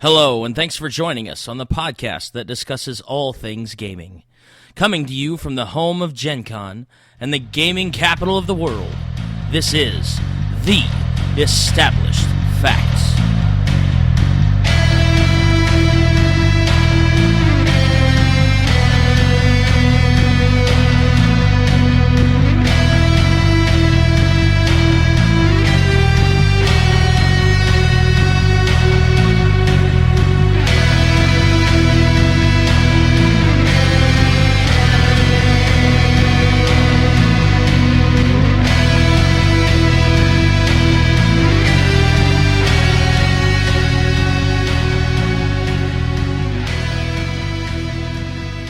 Hello, and thanks for joining us on the podcast that discusses all things gaming. Coming to you from the home of Gen Con and the gaming capital of the world, this is The Established Facts.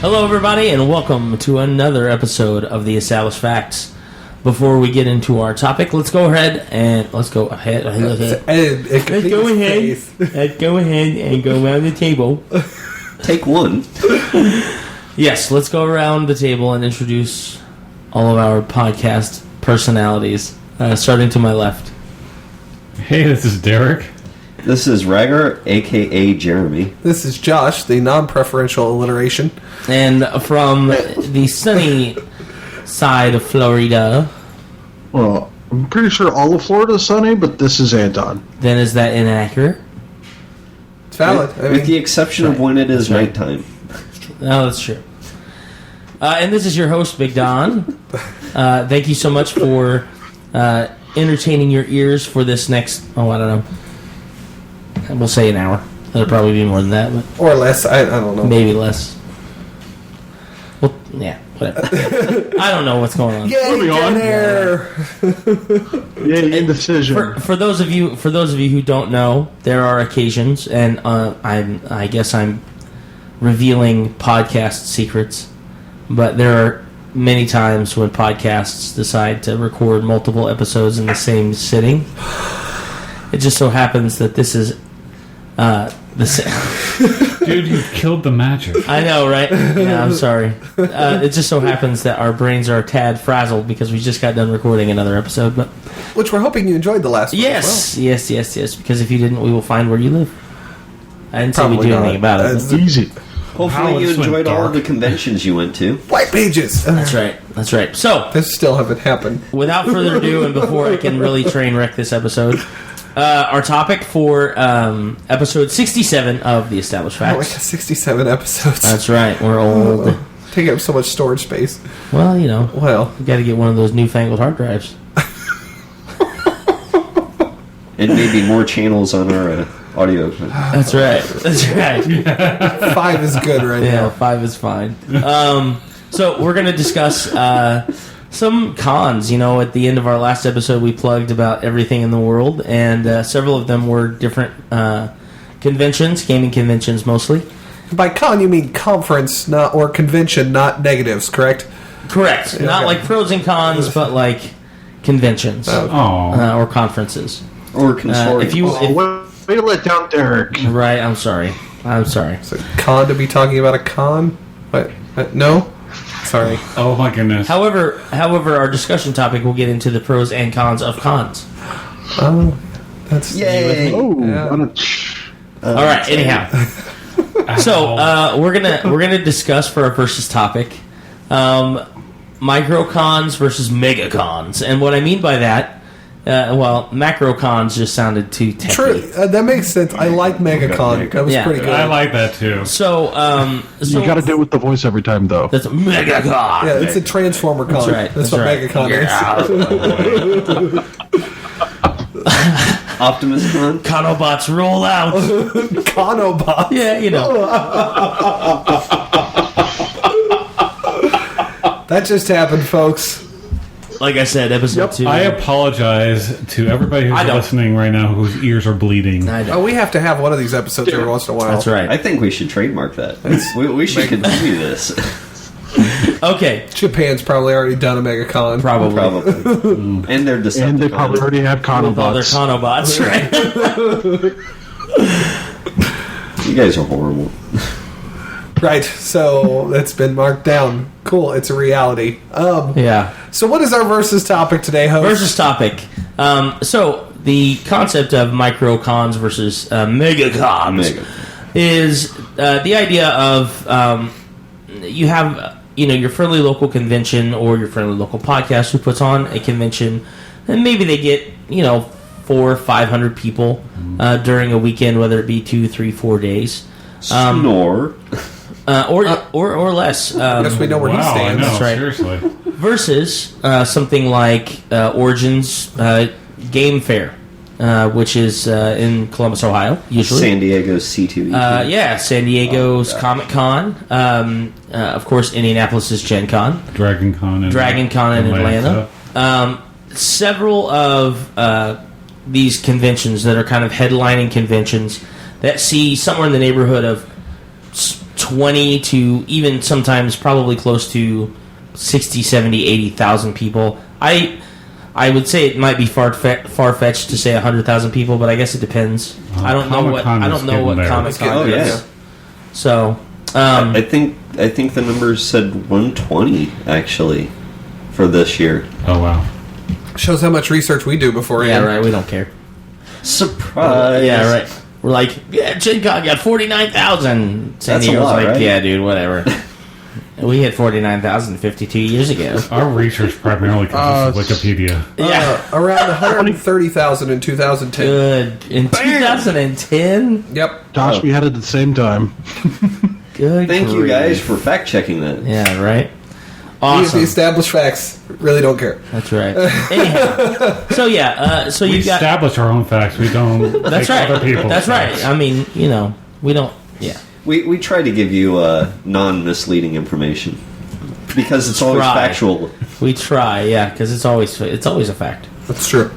Hello, everybody, and welcome to another episode of The Established Facts. Before we get into our topic, let's go ahead and go ahead and go around the table. Take one. Yes, let's go around the table and introduce all of our podcast personalities. Starting to my left. Hey, this is Derek. This is Rager, a.k.a. Jeremy. This is Josh, the non-preferential alliteration. And from the sunny side of Florida... Well, I'm pretty sure all of Florida is sunny, but this is Anton. Then is that inaccurate? It's valid. With the exception of when it is nighttime. No, that's true. And this is your host, Big Don. Thank you so much for entertaining your ears for this next... Oh, I don't know. We'll say an hour. It'll probably be more than that. But or less. I don't know. Maybe less. Well, yeah, whatever. I don't know what's going on. Yay, dead air! Yeah, indecision. For those of you who don't know, there are occasions, and I guess I'm revealing podcast secrets, but there are many times when podcasts decide to record multiple episodes in the same sitting. It just so happens that this is Dude, you killed the magic. I know, right? Yeah, I'm sorry. It just so happens that our brains are a tad frazzled because we just got done recording another episode. But which we're hoping you enjoyed the last one. Yes. Because if you didn't, we will find where you live. I didn't say we'd do anything about it. It's easy. Hopefully you enjoyed all of the conventions you went to. White pages! That's right. So, this still haven't happened. Without further ado, and before I can really train wreck this episode... our topic for episode 67 of The Established Facts. Oh, we got 67 episodes. That's right. We're old. Taking up so much storage space. Well, you know. Well. You got to get one of those newfangled hard drives. And maybe more channels on our audio. That's right. 5 is good right now. Yeah, 5 is fine. So we're going to discuss... some cons. At the end of our last episode, we plugged about everything in the world, and several of them were different conventions, gaming conventions mostly. By con, you mean conference, or convention, not negatives, correct? Correct. Okay. Not like pros and cons, but like conventions or conferences. Or consortium. Way to let down Derek. Right, I'm sorry. Is it con to be talking about a con? What? No? Sorry. Oh my goodness. However, our discussion topic will get into the pros and cons of cons. Oh, that's yay! Oh, yeah. All right. Anyhow, so we're gonna discuss for our first topic, micro cons versus mega cons, and what I mean by that. Macro cons just sounded too techy. True, that makes sense. I like MegaCon. That was pretty good. I like that too. So you got to do it with the voice every time, though. That's a MegaCon. Yeah, it's a Transformer con. That's right. That's what MegaCon is. Optimus Con. Conobots roll out. Conobots. Yeah, That just happened, folks. Like I said, episode 2. I apologize to everybody who's listening right now whose ears are bleeding. Oh, we have to have one of these episodes every once in a while. That's right. I think we should trademark that. We should continue this. Okay. Japan's probably already done a MegaCon. Probably. And they're Decepticons. And they probably already have Conobots. They're Conobots, right? You guys are horrible. Right, so that's been marked down. Cool, it's a reality. Yeah. So what is our versus topic today, host? Versus topic. So the concept of microcons versus megacons Mega. is the idea of you have your friendly local convention or your friendly local podcast who puts on a convention, and maybe they get 400 or 500 people during a weekend, whether it be 2, 3, 4 days, Snore. or less. Yes, we know where he Wow, I stands. know. That's right. Seriously. Versus something like Origins Game Fair, which is in Columbus, Ohio, usually. San Diego's C2E2. San Diego's Comic Con. Of course, Indianapolis's Gen Con. Dragon Con in Atlanta. Several of these conventions that are kind of headlining conventions that see somewhere in the neighborhood of 20 to even sometimes probably close to 60, 70, 80,000 people. I would say it might be far-fetched to say 100,000 people, but I guess it depends. I don't know what Comic-Con Oh, is. yeah. So, I think the numbers said 120 actually for this year. Oh, wow. Shows how much research we do before. yeah, right, we don't care. Surprise! Yeah, right. We're like, Gen Con got 49,000. San That's a Diego's lot, like, right? yeah, dude, whatever. We hit 49,000 52 years ago. Our research primarily comes from Wikipedia. Yeah. Around 130,000 in 2010. Good. In 2010? Yep. Josh, we had it at the same time. Good Thank you grief. guys for fact checking that. Yeah, right? The Awesome. established facts. Really don't care. That's right. Anyhow. So, yeah. So We you got... establish our own facts. We don't That's take right. other people's That's right. facts. I mean, we don't... Yeah. We try to give you non-misleading information because it's always Try. factual. We try, yeah, because it's always a fact. That's true.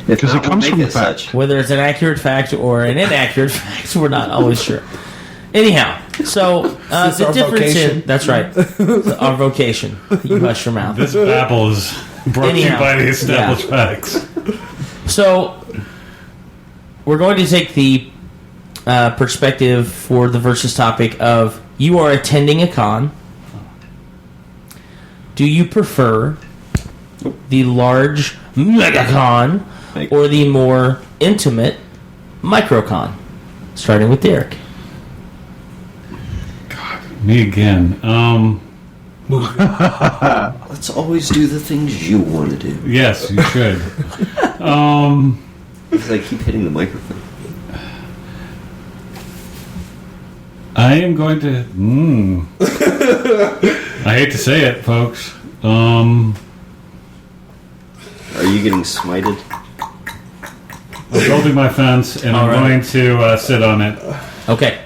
If 'Cause not, it comes we'll from make a fact. such. Whether it's an accurate fact or an inaccurate fact, we're not always sure. Anyhow, so This is the our difference vocation. in... That's right. Our vocation. You hush your mouth. This babble is brought to you Anyhow, by the established facts. So, we're going to take the perspective for the versus topic of you are attending a con. Do you prefer the large megacon or the more intimate microcon? Starting with Derek. Me again. Let's always do the things you want to do. Yes, you should. Because I keep hitting the microphone. I am going to. I hate to say it, folks. Are you getting smited? I'm building my fence, and I'm going to sit on it. Okay.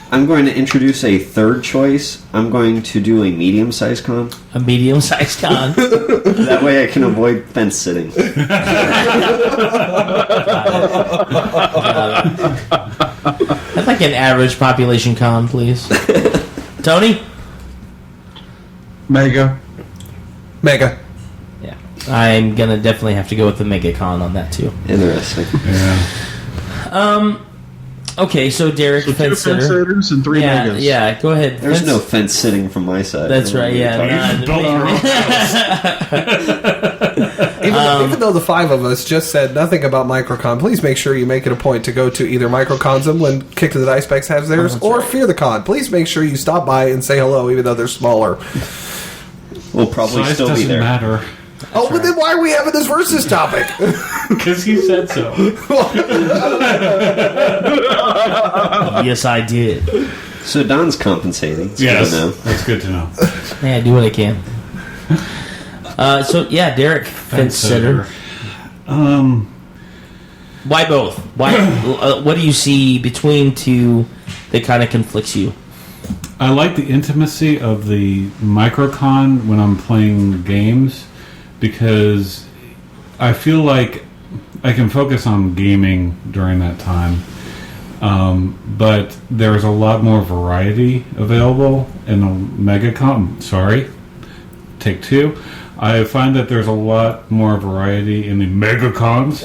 I'm going to introduce a third choice. I'm going to do a medium-sized con. A medium-sized con. That way I can avoid fence sitting. I'd like an average population con, please. Tony? Mega. Mega. Yeah. I'm going to definitely have to go with the megacon on that, too. Interesting. Yeah. Okay, so Derek, So 2 fence sitter. fence sitters and 3 Yeah, megas. yeah, go ahead. There's Fence- no fence sitting from my side. That's right, yeah. You just built our own Even though the 5 of us just said nothing about Microcon, please make sure you make it a point to go to either Microconsum when Kick to the Dice Bags has theirs, or Fear the Con. Please make sure you stop by and say hello, even though they're smaller. We'll probably Size still be doesn't there. matter. But then why are we having this versus topic? Because he said so. Yes, I did. So Don's compensating. It's Yes, good to know. that's good to know. Yeah, I do what I can. So, yeah, Derek, fence sitter. Why both? Why? What do you see between two that kind of conflicts you? I like the intimacy of the microcon when I'm playing games because I feel like I can focus on gaming during that time. But there's a lot more variety available in a megacon. Sorry, take 2. I find that there's a lot more variety in the megacons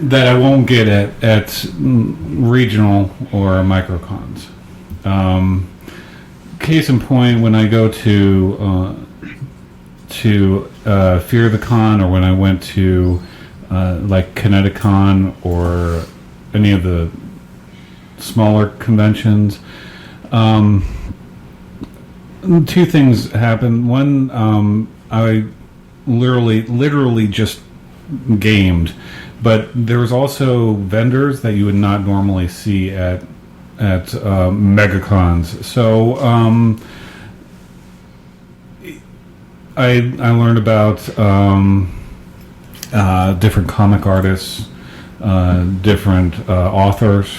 that I won't get at regional or microcons. Case in point, when I go to to Fear the Con, or when I went to like Kineticon or any of the smaller conventions, two things happened. One, I literally just gamed, but there was also vendors that you would not normally see at megacons. So I learned about different comic artists, different authors.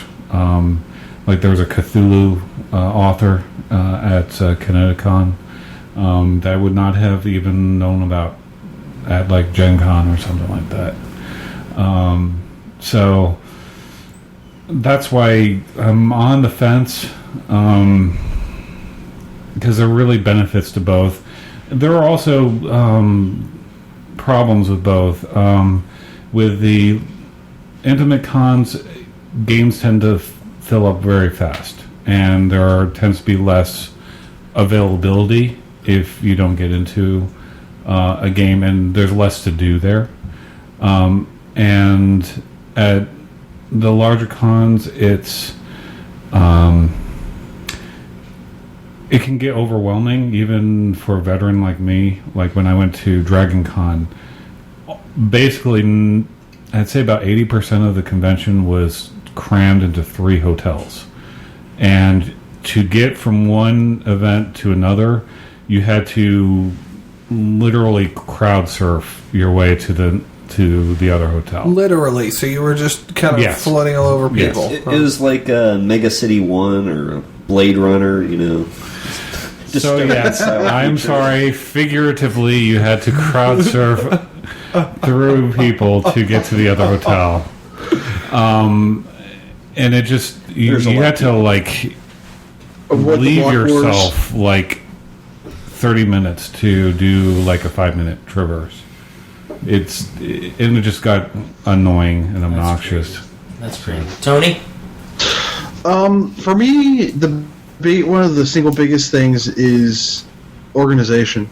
Like there was a Cthulhu author at Kineticon that I would not have even known about at like Gen Con or something like that. So that's why I'm on the fence, because there are really benefits to both. There are also problems with both. With the intimate cons, games tend to fill up very fast, and there tends to be less availability if you don't get into a game, and there's less to do there. And at the larger cons, it can get overwhelming, even for a veteran like me. Like when I went to Dragon Con, basically, I'd say about 80% of the convention was crammed into 3 hotels. And to get from one event to another, you had to literally crowd surf your way to the other hotel. Literally, so you were just kind of Yes. floating all over Yes. people. It was like Mega City 1 or Blade Runner, you know. So yes, I'm sorry. Figuratively, you had to crowd surf through people to get to the other hotel, and it just you had to like Avoid the leave block wars. yourself like 30 minutes to do like a 5-minute traverse. It just got annoying and obnoxious. That's crazy. Tony? For me, one of the single biggest things is organization.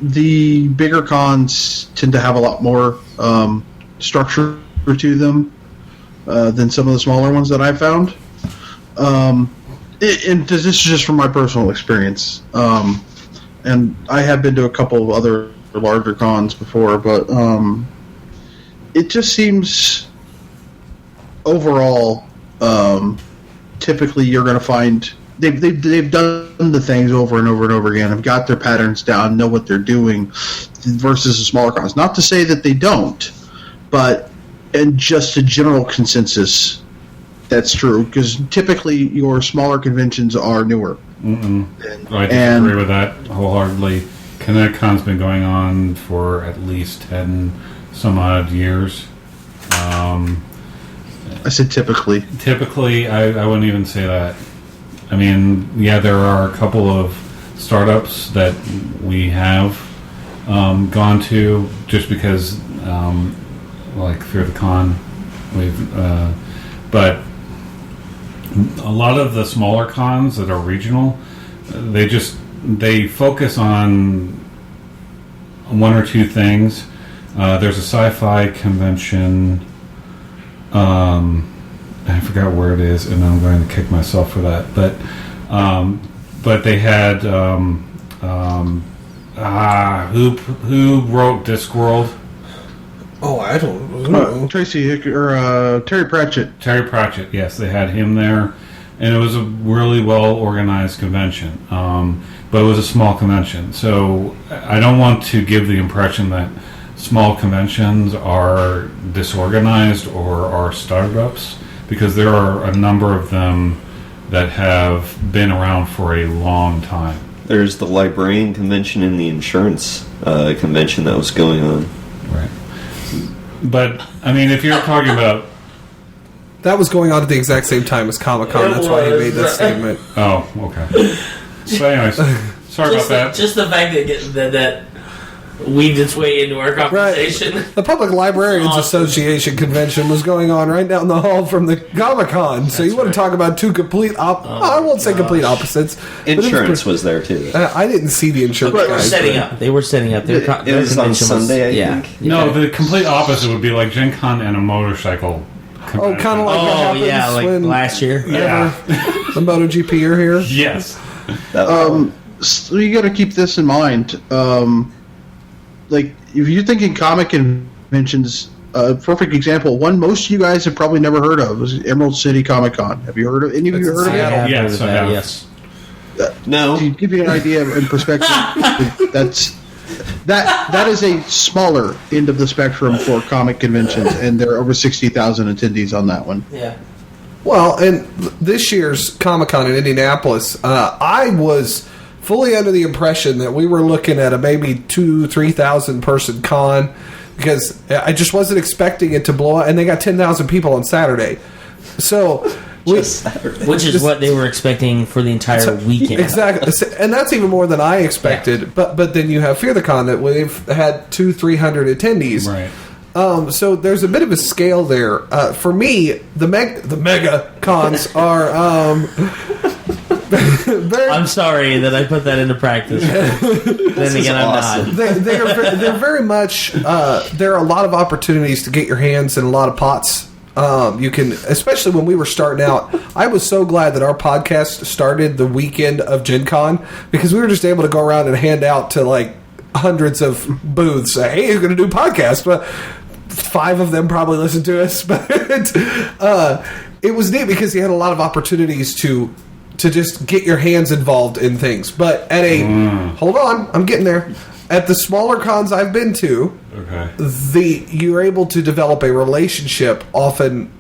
The bigger cons tend to have a lot more structure to them than some of the smaller ones that I've found. And this is just from my personal experience. And I have been to a couple of other larger cons before, but it just seems overall, typically you're going to find they've done the things over and over and over again, have got their patterns down, know what they're doing, versus the smaller cons. Not to say that they don't, but and just a general consensus, that's true, because typically your smaller conventions are newer. I disagree with that wholeheartedly. Kineticon's been going on for at least 10 some odd years. I said typically. Typically, I wouldn't even say that. I mean, yeah, there are a couple of startups that we have gone to just because, like Fear the Con, but a lot of the smaller cons that are regional, they focus on one or two things. There's a sci-fi convention. I forgot where it is, and I'm going to kick myself for that. But they had who wrote Discworld? Oh, I don't know. Terry Pratchett. Terry Pratchett. Yes, they had him there, and it was a really well organized convention. But it was a small convention, so I don't want to give the impression that small conventions are disorganized or are startups, because there are a number of them that have been around for a long time. There's the librarian convention and the insurance convention that was going on. Right. But, I mean, if you're talking about... That was going on at the exact same time as Comic-Con. That's why he made that statement. Oh, okay. So anyways, sorry about that. Just the fact that weaved its way into our conversation. The Public Librarians Awesome. Association convention was going on right down the hall from the Comic-Con. So you want right. to talk about two complete I won't say complete opposites. but it Insurance was there too. I didn't see the insurance They were guys. setting up. They were setting up. Their It was on convention Sunday, I yeah. think. No, the complete opposite would be like Gen Con and a motorcycle. Oh, kind of like what Oh happens yeah, like when last year. Yeah. the MotoGP are here. Yes. So you got to keep this in mind. Like, if you're thinking comic conventions, a perfect example, one most of you guys have probably never heard of is Emerald City Comic Con. Have you heard of any of you It's heard of in it? I have Yes, heard of I that, have. yes. No. To give you an idea in perspective, that is a smaller end of the spectrum for comic conventions, and there are over 60,000 attendees on that one. Yeah. Well, and this year's Comic-Con in Indianapolis, I was fully under the impression that we were looking at a maybe 2,000-3,000 person con because I just wasn't expecting it to blow out, and they got 10,000 people on Saturday. So, Which is what they were expecting for the entire weekend. exactly, and that's even more than I expected. Yeah. But then you have Fear the Con that we've had 200-300 attendees. Right. So there's a bit of a scale there. For me, the mega cons are very, I'm sorry that I put that into practice. Then again, I'm awesome. not. they're very much. There are a lot of opportunities to get your hands in a lot of pots. You can, especially when we were starting out. I was so glad that our podcast started the weekend of Gen Con because we were just able to go around and hand out to like hundreds of booths. Say, hey, you're going to do podcasts, but 5 of them probably listened to us. But it was neat because you had a lot of opportunities to just get your hands involved in things. But at hold on, I'm getting there. At the smaller cons I've been to, Okay. you're able to develop a relationship, often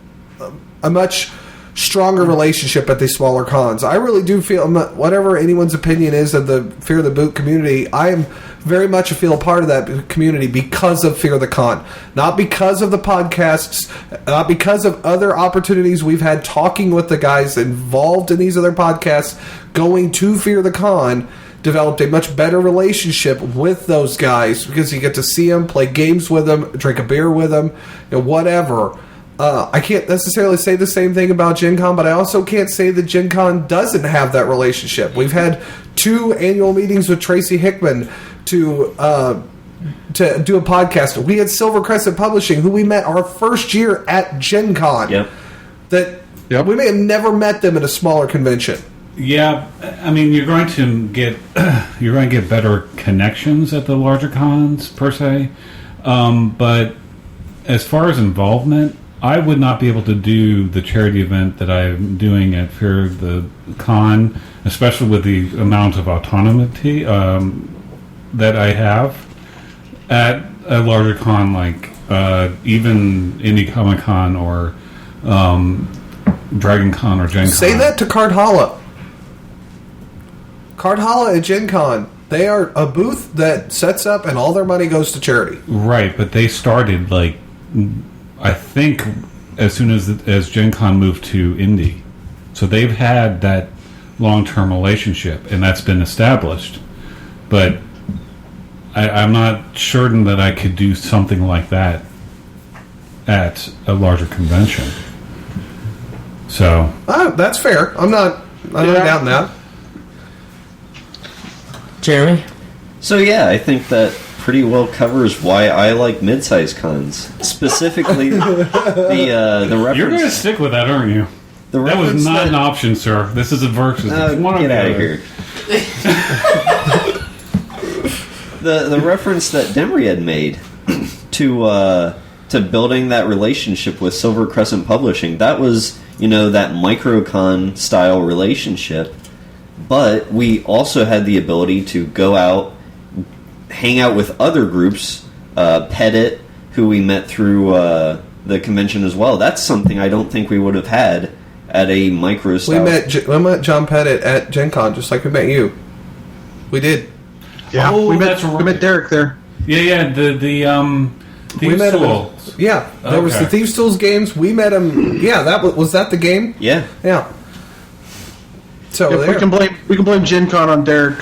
a much stronger relationship at these smaller cons. I really do feel, whatever anyone's opinion is of the Fear the Boot community, I am very much feel a part of that community because of Fear the Con. Not because of the podcasts, not because of other opportunities we've had talking with the guys involved in these other podcasts, going to Fear the Con, developed a much better relationship with those guys because you get to see them, play games with them, drink a beer with them, whatever. I can't necessarily say the same thing about Gen Con, but I also can't say that Gen Con doesn't have that relationship. We've had 2 annual meetings with Tracy Hickman to do a podcast. We had Silver Crescent Publishing, who we met our first year at Gen Con. Yep. That we may have never met them at a smaller convention. Yeah, I mean, you're going to get better connections at the larger cons per se, but as far as involvement, I would not be able to do the charity event that I'm doing at Fear the Con, especially with the amount of autonomy that I have at a larger con like even Indie Comic Con or Dragon Con or Gen Con. Say that to Card Holla. Card Holla at Gen Con. They are a booth that sets up and all their money goes to charity. Right, but they started like I think as soon as Gen Con moved to Indie, so they've had that long-term relationship, and that's been established. But I'm not certain that I could do something like that at a larger convention. So That's fair. I'm not doubting that. Jeremy? So yeah, I think that pretty well covers why I like mid-size cons. Specifically, the reference. you're going to stick with that, aren't you? The That was reference not an option, sir. This is a versus. It's one or get the out of other. here. The reference that Demery had made to building that relationship with Silver Crescent Publishing, that was, that microcon style relationship. But we also had the ability to go out, hang out with other groups, Pettit, who we met through the convention as well. That's something I don't think we would have had at a micro style. We met John Pettit at Gen Con, just like we met you. We did. Yeah, Oh, we that's met right. we met Derek there. Yeah. The We met him. Tool. Yeah, there was the Okay. Thieves Tools games. We met him. Yeah, was that the game? Yeah. Yeah. So If there. we can blame Gen Con on Derek.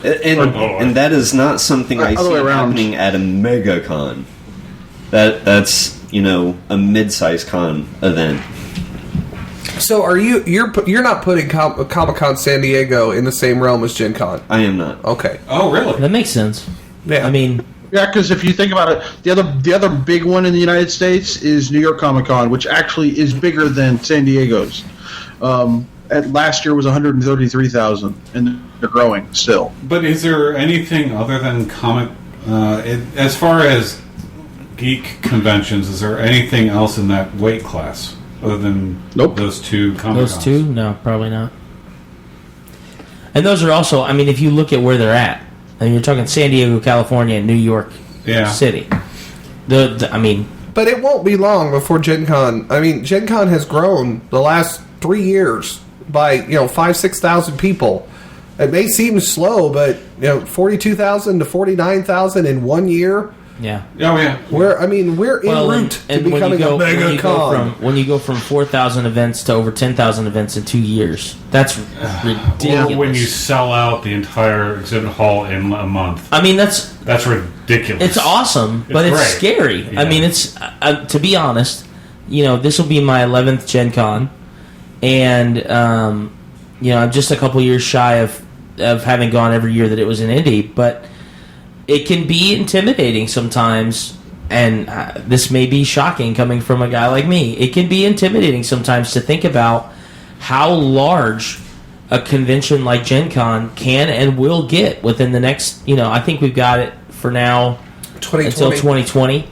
And that is not something I Other see way around. happening at a MegaCon. That's a mid-sized con event. So you're not putting Comic-Con San Diego in the same realm as Gen Con? I am not. Okay. Oh, really? That makes sense. Yeah. I mean, Yeah, because if you think about it, the other big one in the United States is New York Comic Con, which actually is bigger than San Diego's. At last year was 133,000, and they're growing still. But is there anything other than comic, as far as geek conventions, is there anything else in that weight class other than Nope. those two Comic-Cons? those two? No, probably not. And those are also, I mean, if you look at where they're at, I mean, you're talking San Diego, California, and New York Yeah. City. I mean, But it won't be long before Gen Con. I mean, Gen Con has grown the last 3 years by 5,000-6,000 people. It may seem slow, but 42,000 to 49,000 in 1 year. yeah. Oh, yeah. We're en route to when you becoming go, a mega con. when you go from 4,000 events to over 10,000 events in 2 years, that's ridiculous. Or when you sell out the entire exhibit hall in a month. I mean, that's ridiculous. it's awesome, but It's it's great. scary. Yeah. I mean, it's to be honest, this will be my 11th Gen Con, and I'm just a couple years shy of having gone every year that it was in Indy, but it can be intimidating sometimes, and this may be shocking coming from a guy like me. It can be intimidating sometimes to think about how large a convention like Gen Con can and will get within the next, I think we've got it for now 2020. until 2020.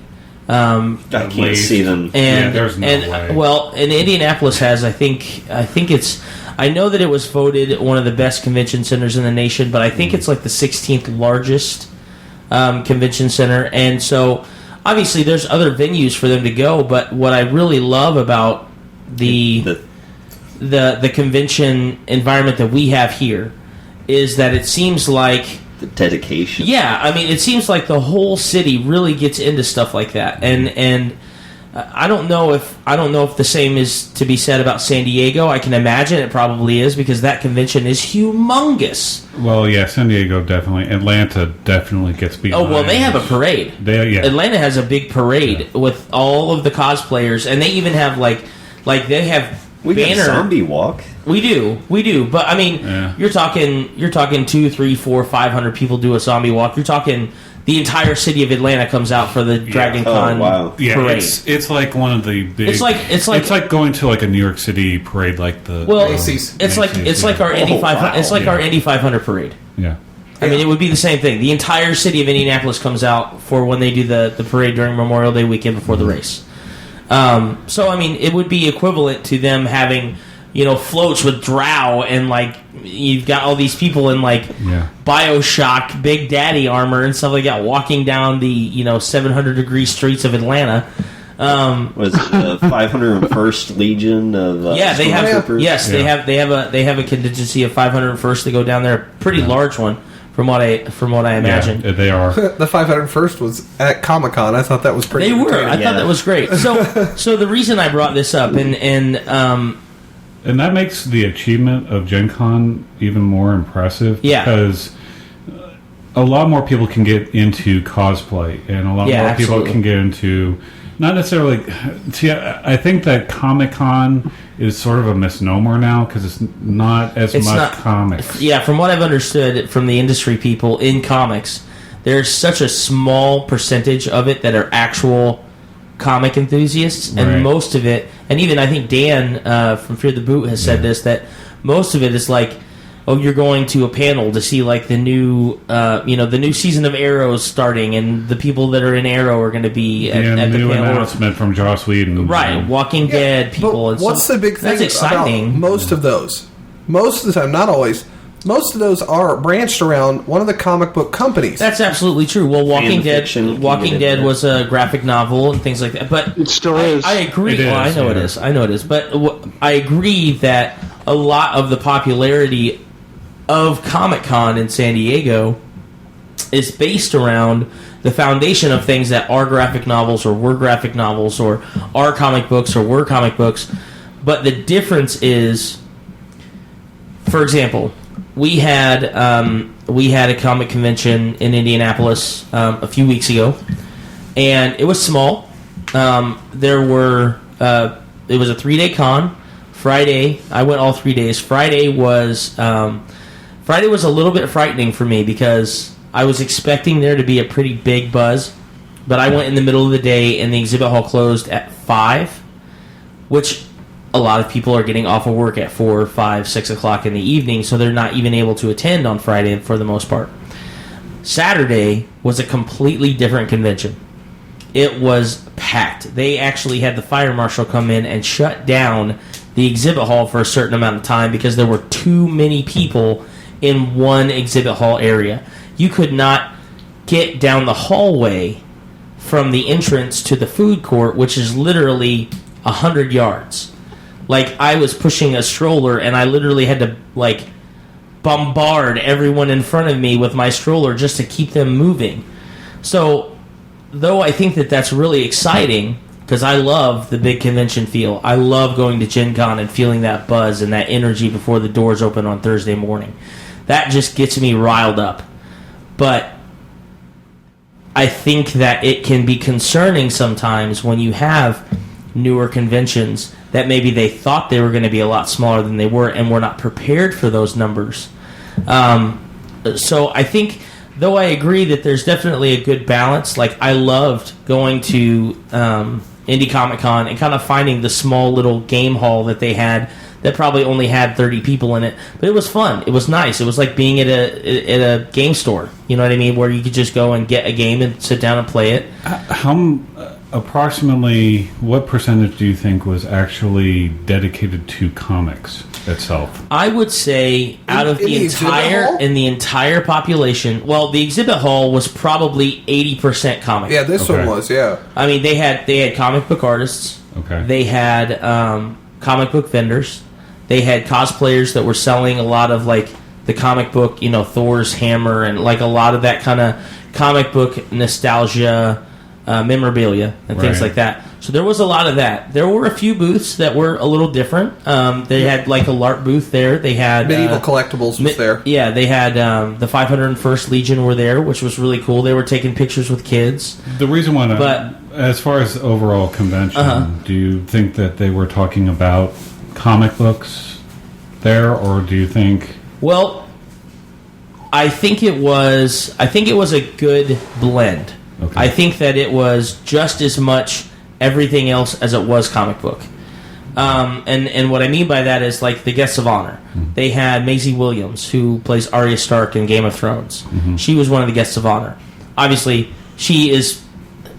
I can't least. see them. And, there's no way. Well, and Indianapolis has, I think it's, I know that it was voted one of the best convention centers in the nation, but I think it's like the 16th largest convention center, and so obviously there's other venues for them to go. But what I really love about the convention environment that we have here is that it seems like The dedication. yeah, I mean, it seems like the whole city really gets into stuff like that, and I don't know if the same is to be said about San Diego. I can imagine it probably is because that convention is humongous. Well, yeah, San Diego definitely. Atlanta definitely gets behind. Oh well, they have a parade. Yeah. Atlanta has a big parade with all of the cosplayers, and they even have like they have We banner. got zombie walk. We do. But I mean, Yeah. you're talking 2, 3, 4, 500 people do a zombie walk. You're talking the entire city of Atlanta comes out for the Dragon Con Oh, wow. Yeah, parade. it's like one of the big. It's like going to like a New York City parade, like the well, Macy's. it's like Macy's, our yeah. Indy Oh, 500. wow. It's like Yeah. our Indy 500 parade. yeah. I mean, it would be the same thing. The entire city of Indianapolis comes out for when they do the parade during Memorial Day weekend before the race. So, I mean, it would be equivalent to them having, floats with Drow, and, like, you've got all these people in, like, Yeah. Bioshock Big Daddy armor and stuff like that walking down the, 700-degree streets of Atlanta. Was it the 501st Legion of Yeah, they have. Stormtroopers? Yes, they Yeah. have a contingency of 501st to go down there. A pretty large one, from what I imagine. Yeah, they are. The 501st was at Comic Con. I thought that was pretty. They were. I entertaining. thought that was great. So the reason I brought this up, and And that makes the achievement of Gen Con even more impressive. Yeah. Because a lot more people can get into cosplay, and a lot Yeah, more people absolutely. can get into. Not necessarily. See, I think that Comic Con is sort of a misnomer now because it's not as It's much not- comics. yeah, from what I've understood from the industry people in comics, there's such a small percentage of it that are actual comic enthusiasts, and Right. most of it, and even I think Dan from Fear the Boot has said this, that most of it is like, oh, you're going to a panel to see like the new, the new season of Arrow's starting, and the people that are in Arrow are going to be at the new panel. announcement from Joss Whedon. Right, Walking Dead people. But and what's some- the big thing That's exciting. about most of those? Most of the time, not always. Most of those are branched around one of the comic book companies. That's absolutely true. Well, Walking fiction Dead, can Walking get Dead in there. was a graphic novel and things like that. But It still is. I agree. It Well, I is, know it yeah. is. I know it is. But I agree that a lot of the popularity of Comic-Con in San Diego is based around the foundation of things that are graphic novels or were graphic novels or are comic books or were comic books. But the difference is, for example, we had a comic convention in Indianapolis a few weeks ago, and it was small. It was a 3-day con. Friday, I went all 3 days. Friday was a little bit frightening for me because I was expecting there to be a pretty big buzz, but I went in the middle of the day and the exhibit hall closed at 5, which a lot of people are getting off of work at 4, 5, 6 o'clock in the evening, so they're not even able to attend on Friday for the most part. Saturday was a completely different convention. It was packed. They actually had the fire marshal come in and shut down the exhibit hall for a certain amount of time because there were too many people in one exhibit hall area. You could not get down the hallway from the entrance to the food court, which is literally 100 yards. Like, I was pushing a stroller and I literally had to, like, bombard everyone in front of me with my stroller just to keep them moving. So, though I think that that's really exciting, because I love the big convention feel. I love going to Gen Con and feeling that buzz and that energy before the doors open on Thursday morning. That just gets me riled up. But I think that it can be concerning sometimes when you have newer conventions that maybe they thought they were going to be a lot smaller than they were and were not prepared for those numbers. So I think, though I agree that there's definitely a good balance, like I loved going to Indie Comic Con and kind of finding the small little game hall that they had that probably only had 30 people in it, but it was fun. It was nice. It was like being at a game store. You know what I mean? Where you could just go and get a game and sit down and play it. How approximately what percentage do you think was actually dedicated to comics itself? I would say out of the entire population. Well, the exhibit hall was probably 80% comic. Yeah, this one was. Yeah. I mean, they had comic book artists. Okay. They had comic book vendors. They had cosplayers that were selling a lot of, like, the comic book, you know, Thor's hammer and, like, a lot of that kind of comic book nostalgia memorabilia and things like that. So there was a lot of that. There were a few booths that were a little different. They had, like, a LARP booth there. They had Medieval Collectibles was there. Yeah, they had the 501st Legion were there, which was really cool. They were taking pictures with kids. The reason why, as far as overall convention, do you think that they were talking about comic books there, or do you think? Well, I think it was a good blend. Okay. I think that it was just as much everything else as it was comic book. And what I mean by that is, like, the guests of honor. Mm-hmm. They had Maisie Williams, who plays Arya Stark in Game of Thrones. Mm-hmm. She was one of the guests of honor. Obviously,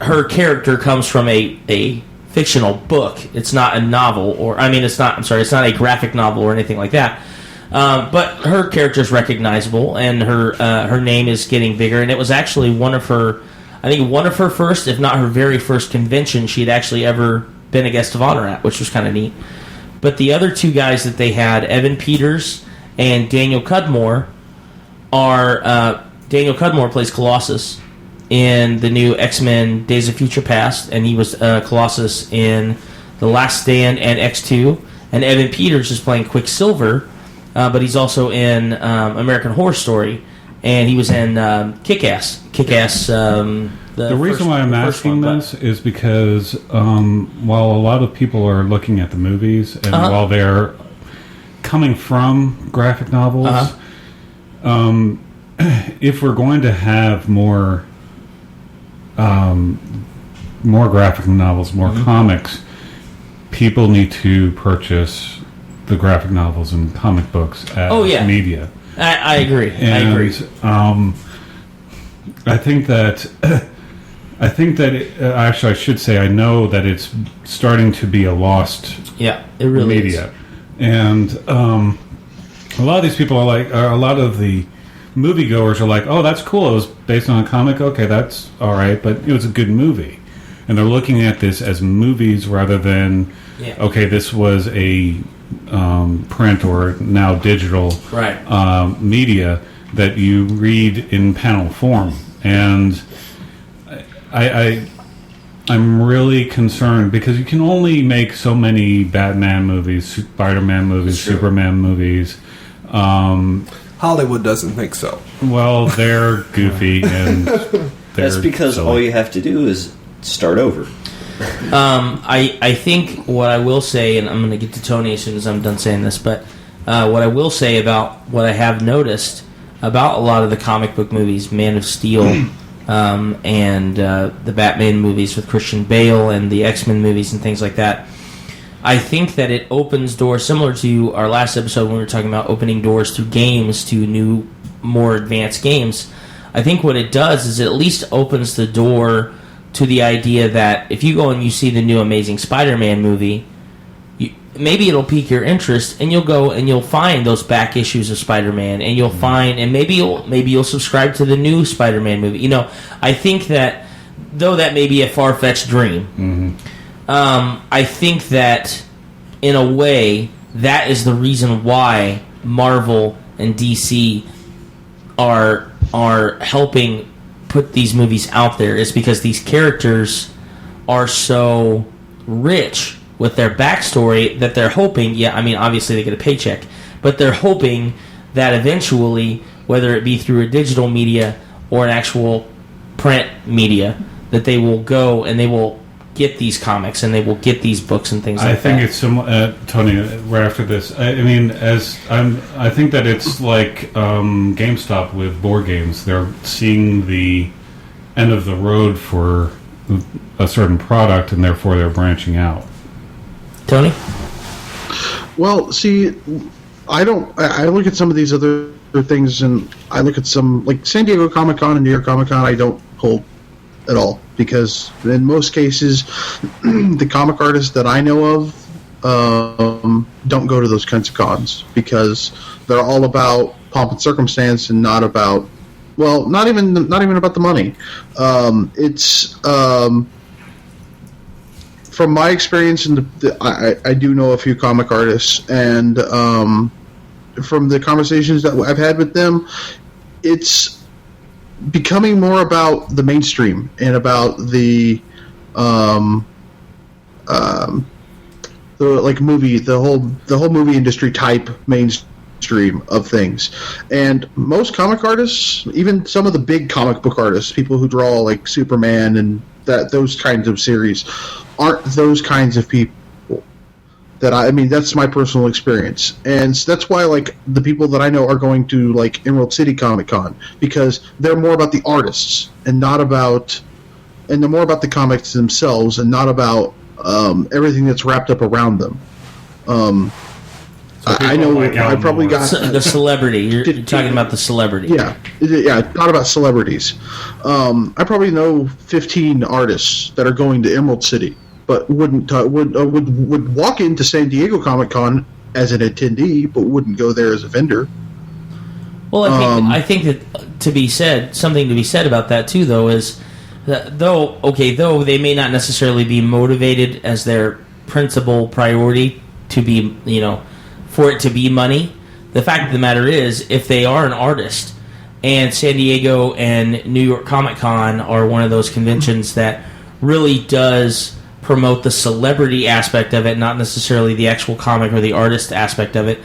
her character comes from a fictional book. It's not a novel, it's not a graphic novel or anything like that. But her character is recognizable, and her name is getting bigger. And it was actually one of her first, if not her very first convention she had actually ever been a guest of honor at, which was kind of neat. But the other two guys that they had, Evan Peters and Daniel Cudmore, Daniel Cudmore plays Colossus in the new X-Men Days of Future Past, and he was Colossus in The Last Stand and X2. And Evan Peters is playing Quicksilver, but he's also in American Horror Story, and he was in Kick-Ass. The reason why I'm asking this is because while a lot of people are looking at the movies, and while they're coming from graphic novels, if we're going to have more graphic novels, more comics, people need to purchase the graphic novels and comic books as media. I agree. I think that actually I should say I know that it's starting to be a lost it really media, and a lot of these people are like, a lot of the moviegoers are like, oh, that's cool. It was based on a comic. Okay, that's all right, but it was a good movie, and they're looking at this as movies rather than okay, this was a print or now digital media that you read in panel form. And I'm really concerned because you can only make so many Batman movies, Spider-Man movies, Superman movies. Hollywood doesn't think so. Well, they're goofy and That's because silly. all you have to do is start over. I think what I will say, and I'm going to get to Tony as soon as I'm done saying this, but what I will say about what I have noticed about a lot of the comic book movies, Man of Steel, and the Batman movies with Christian Bale, and the X-Men movies and things like that, I think that it opens doors, similar to our last episode when we were talking about opening doors to games, to new, more advanced games. I think what it does is it at least opens the door to the idea that if you go and you see the new Amazing Spider-Man movie, maybe it'll pique your interest, and you'll go and you'll find those back issues of Spider-Man, and you'll find, and maybe you'll subscribe to the new Spider-Man movie. You know, I think that, though that may be a far-fetched dream, I think that in a way that is the reason why Marvel and DC are helping put these movies out there, is because these characters are so rich with their backstory that they're hoping, obviously they get a paycheck, but they're hoping that eventually, whether it be through a digital media or an actual print media, that they will go and they will get these comics and they will get these books and things like that. I think it's similar, Tony. Right after this, I think that it's like GameStop with board games. They're seeing the end of the road for a certain product, and therefore they're branching out. Tony? Well, see, I look at some of these other things, and I look at some, like San Diego Comic-Con and New York Comic-Con, I don't hold at all, because in most cases, the comic artists that I know of don't go to those kinds of cons, because they're all about pomp and circumstance and not about, well, not even about the money. It's from my experience, I do know a few comic artists, and from the conversations that I've had with them, it's becoming more about the mainstream and about the whole movie industry type mainstream of things. And most comic artists, even some of the big comic book artists, people who draw like Superman and those kinds of series, aren't those kinds of people. That's my personal experience, and that's why like the people that I know are going to like Emerald City Comic Con, because they're more about the artists and they're more about the comics themselves and not about everything that's wrapped up around them. I know like I probably got The celebrity. You're talking about the celebrity. Yeah, not about celebrities. I probably know 15 artists that are going to Emerald City, but would walk into San Diego Comic Con as an attendee, but wouldn't go there as a vendor. Well, I think that something to be said about that too, though, is that though they may not necessarily be motivated as their principal priority to be, for it to be money. The fact of the matter is, if they are an artist, and San Diego and New York Comic Con are one of those conventions that really does promote the celebrity aspect of it, not necessarily the actual comic or the artist aspect of it,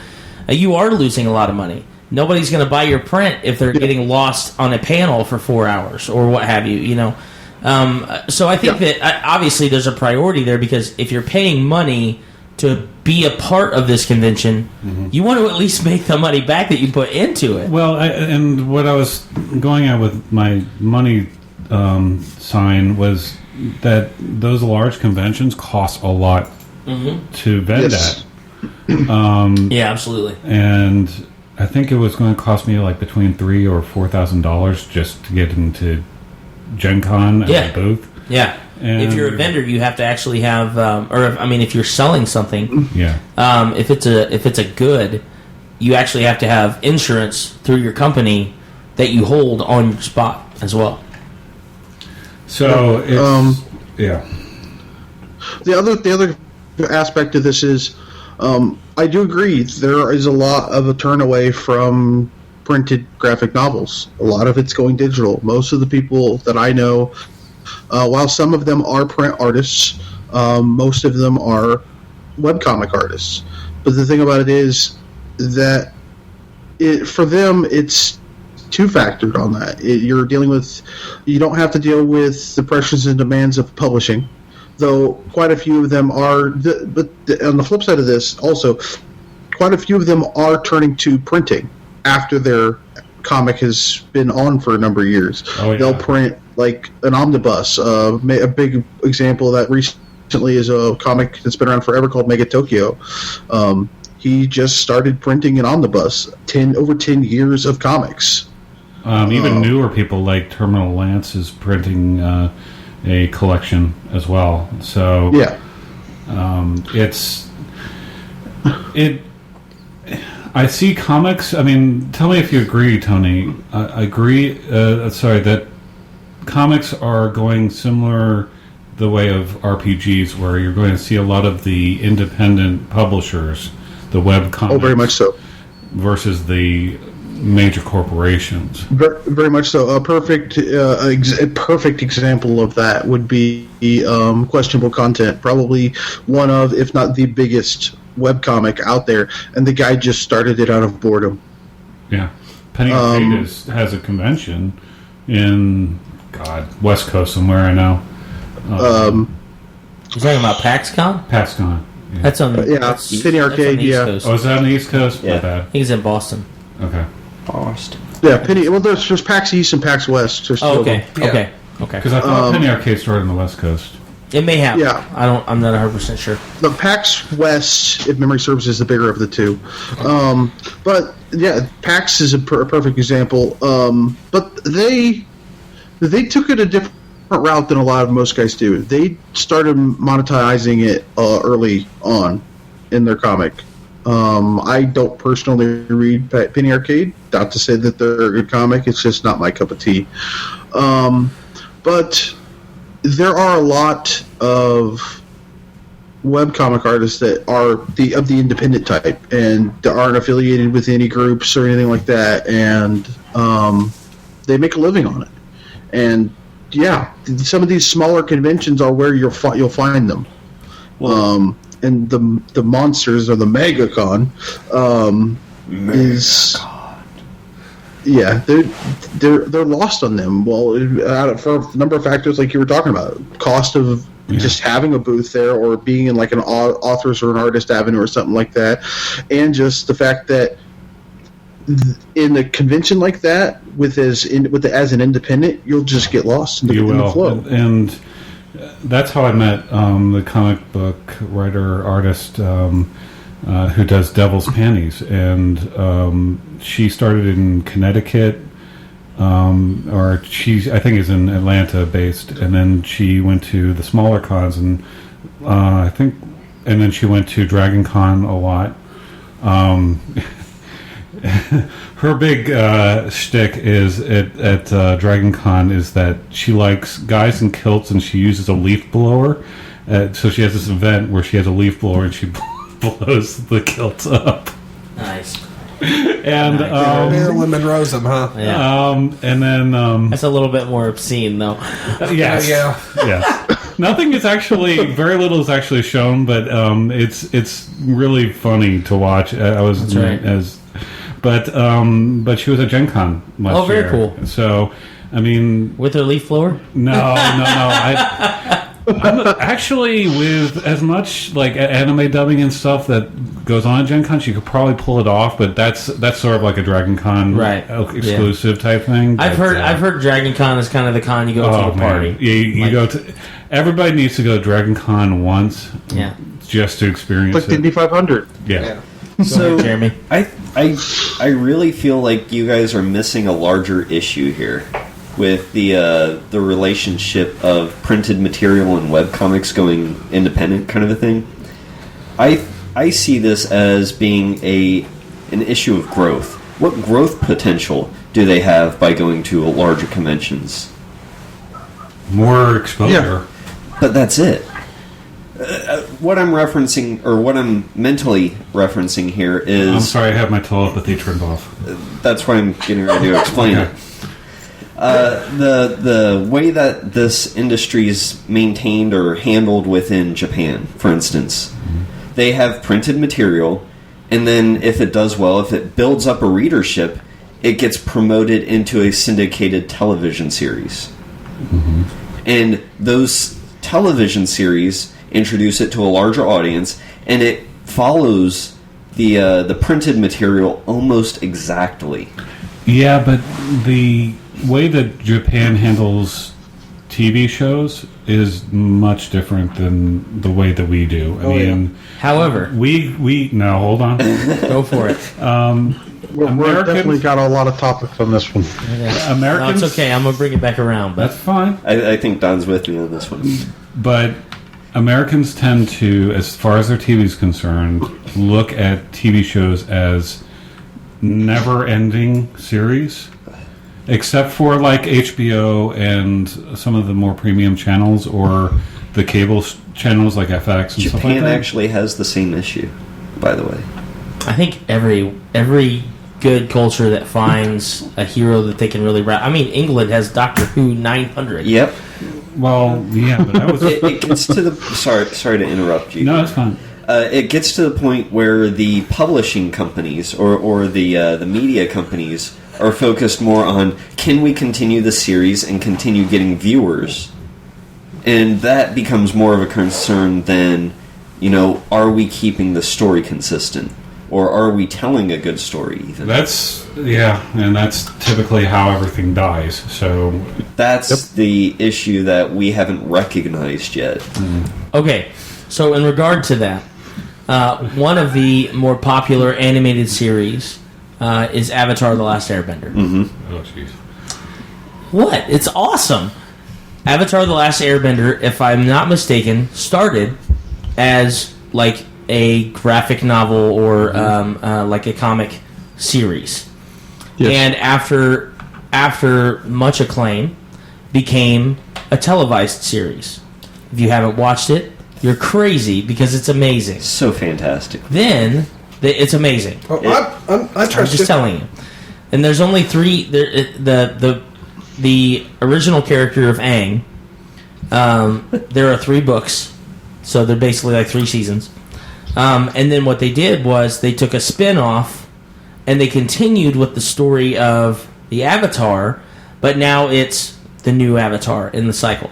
you are losing a lot of money. Nobody's going to buy your print if they're getting lost on a panel for 4 hours or what have you, So I think that obviously there's a priority there, because if you're paying money to be a part of this convention, you want to at least make the money back that you put into it. Well, and what I was going at with my money sign was that those large conventions cost a lot to vend at. Yeah, absolutely. And I think it was going to cost me like between $3,000 or $4,000 just to get into Gen Con as a booth. Yeah. And if you're a vendor, you have to actually have, if you're selling something, if it's a good, you actually have to have insurance through your company that you hold on your spot as well. So it's The other aspect of this is, I do agree there is a lot of a turn away from printed graphic novels. A lot of it's going digital. Most of the people that I know, while some of them are print artists, most of them are webcomic artists. But the thing about it is that for them, it's two-factored on that. You're dealing with, you don't have to deal with the pressures and demands of publishing, though quite a few of them are. But on the flip side of this, also, quite a few of them are turning to printing after their comic has been on for a number of years. Oh, yeah. They'll print like an omnibus. A big example of that recently is a comic that's been around forever called Mega Tokyo. He just started printing an omnibus. Over 10 years of comics. Even newer people like Terminal Lance is printing a collection as well. So Yeah. I see comics. I mean, tell me if you agree, Tony. I agree. That comics are going similar the way of RPGs, where you're going to see a lot of the independent publishers, the web comics. Oh, very much so. Versus the major corporations. Very much so. A perfect example of that would be Questionable Content. Probably one of, if not the biggest webcomic out there, and the guy just started it out of boredom. Yeah. Penny Arcade has a convention in, West Coast somewhere, I know. You're talking about PAXCon? PAXCon. Yeah. That's on. Yeah, that's, Penny that's on Arcade, the East yeah. Coast. Oh, is that on the East Coast? Yeah. My bad. I think it's in Boston. Okay. Boston. Yeah, Penny. Well, there's PAX East and PAX West. There's two Oh, of them. okay. Yeah. Okay. Because I thought Penny Arcade started on the West Coast. It may have. Yeah. I'm not 100% sure. The PAX West, if memory serves, is the bigger of the two. But yeah, PAX is a perfect example. But they took it a different route than a lot of most guys do. They started monetizing it early on in their comic. I don't personally read Penny Arcade. Not to say that they're a good comic. It's just not my cup of tea. But there are a lot of webcomic artists that are of the independent type and aren't affiliated with any groups or anything like that, and they make a living on it. And yeah, some of these smaller conventions are where you'll find them. And the monsters or the MegaCon is. Yeah, they're lost on them. Well, for a number of factors, like you were talking about, cost of just having a booth there, or being in like an authors or an artist avenue or something like that, and just the fact that in a convention like that, as an independent, you'll just get lost in the flow. And that's how I met the comic book writer artist who does Devil's Panties, and she started in Connecticut, or I think is in Atlanta based, and then she went to the smaller cons, and then she went to Dragon Con a lot. Her big shtick is at Dragon Con is that she likes guys in kilts, and she uses a leaf blower. So she has this event where she has a leaf blower and she blows the kilt up. Nice. And Marilyn Monroe's them, huh? Yeah. and then That's a little bit more obscene, though. yes, yes. Nothing is actually, very little is actually shown, but it's really funny to watch. That's right. But she was at Gen Con last year. Oh, very cool. So, I mean, With her leaf blower? no. I'm actually, with as much like anime dubbing and stuff that goes on at Gen Con, she could probably pull it off, but that's sort of like a Dragon Con exclusive type thing. I've heard Dragon Con is kind of the con you go to a party. You go to. Everybody needs to go to Dragon Con once, just to experience Like the it. Indy 500. Yeah. So, Jeremy. I really feel like you guys are missing a larger issue here with the relationship of printed material and webcomics going independent kind of a thing. I see this as being an issue of growth. What growth potential do they have by going to larger conventions? More exposure. Yeah. But that's it. What I'm referencing, or what I'm mentally referencing here is... I'm sorry, I have my telepathy turned off. That's why I'm getting ready to explain it. The way that this industry is maintained or handled within Japan, for instance, they have printed material, and then if it does well, if it builds up a readership, it gets promoted into a syndicated television series. And those television series introduce it to a larger audience, and it follows the printed material almost exactly. Yeah, but the way that Japan handles TV shows is much different than the way that we do. I mean, However, we no, hold on. go for it. We're Americans- definitely got a lot of topics on this one. No, Americans, it's okay. I'm gonna bring it back around. But That's fine. I think Don's with me on this one. But Americans tend to, as far as their TV is concerned, look at TV shows as never-ending series, except for like HBO and some of the more premium channels or the cable channels like FX and stuff like Japan that. actually has the same issue, by the way. I think every good culture that finds a hero that they can really wrap. I mean, England has Doctor Who 900. Yep. Well, yeah, but that was It gets to the sorry to interrupt you. no, that's fine. It gets to the point where the publishing companies or the media companies are focused more on, can we continue the series and continue getting viewers, and that becomes more of a concern than, are we keeping the story consistent, or are we telling a good story even? That's and that's typically how everything dies. So That's the issue that we haven't recognized yet. Okay, so in regard to that, one of the more popular animated series is Avatar: The Last Airbender. oh jeez. What? It's awesome. Avatar: The Last Airbender, if I'm not mistaken, started as like a graphic novel or like a comic series, and after much acclaim, became a televised series. If you haven't watched it, you're crazy because it's amazing. So fantastic. Then it's amazing. I I'm trust just you. telling you. And there's only three. The original character of Aang. There are 3 books, so they're basically like 3 seasons. And then what they did was they took a spin-off and they continued with the story of the Avatar, but now it's the new Avatar in the cycle.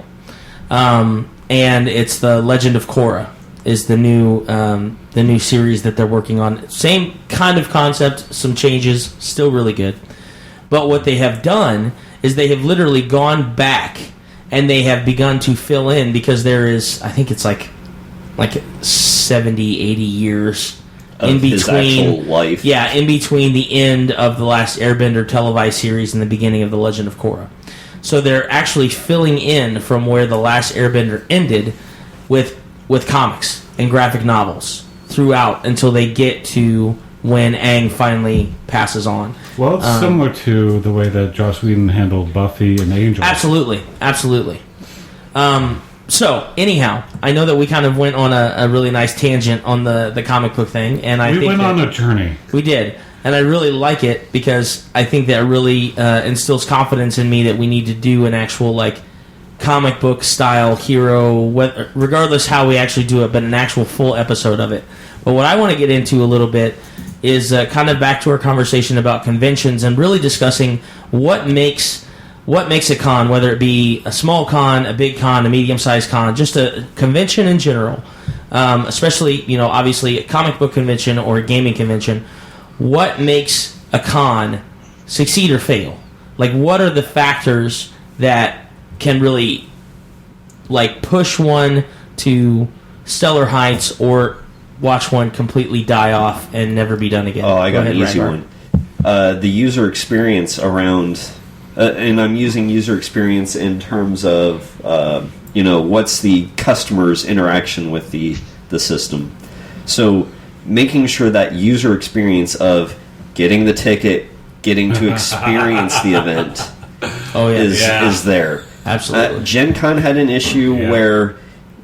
And it's the Legend of Korra is the new series that they're working on. Same kind of concept, some changes, still really good. But what they have done is they have literally gone back and they have begun to fill in, because there is, I think it's like 70, 80 years Of in his between actual life. Yeah, in between the end of the Last Airbender televised series and the beginning of the Legend of Korra. So they're actually filling in from where the Last Airbender ended with comics and graphic novels throughout until they get to when Aang finally passes on. Well, it's similar to the way that Joss Whedon handled Buffy and Angel. Absolutely. So, anyhow, I know that we kind of went on a really nice tangent on the comic book thing, and I We think went that on a journey. we did, and I really like it because I think that really instills confidence in me that we need to do an actual like comic book style hero, regardless how we actually do it, but an actual full episode of it. But what I want to get into a little bit is kind of back to our conversation about conventions and really discussing what makes a con, whether it be a small con, a big con, a medium-sized con, just a convention in general, especially, obviously a comic book convention or a gaming convention. What makes a con succeed or fail? Like, what are the factors that can really, like, push one to stellar heights or watch one completely die off and never be done again? Oh, I got an Go ahead, easy Ragnar. one. The user experience around, and I'm using user experience in terms of, what's the customer's interaction with the system. So making sure that user experience of getting the ticket, getting to experience the event Oh, yeah. is there. Absolutely. Gen Con had an issue where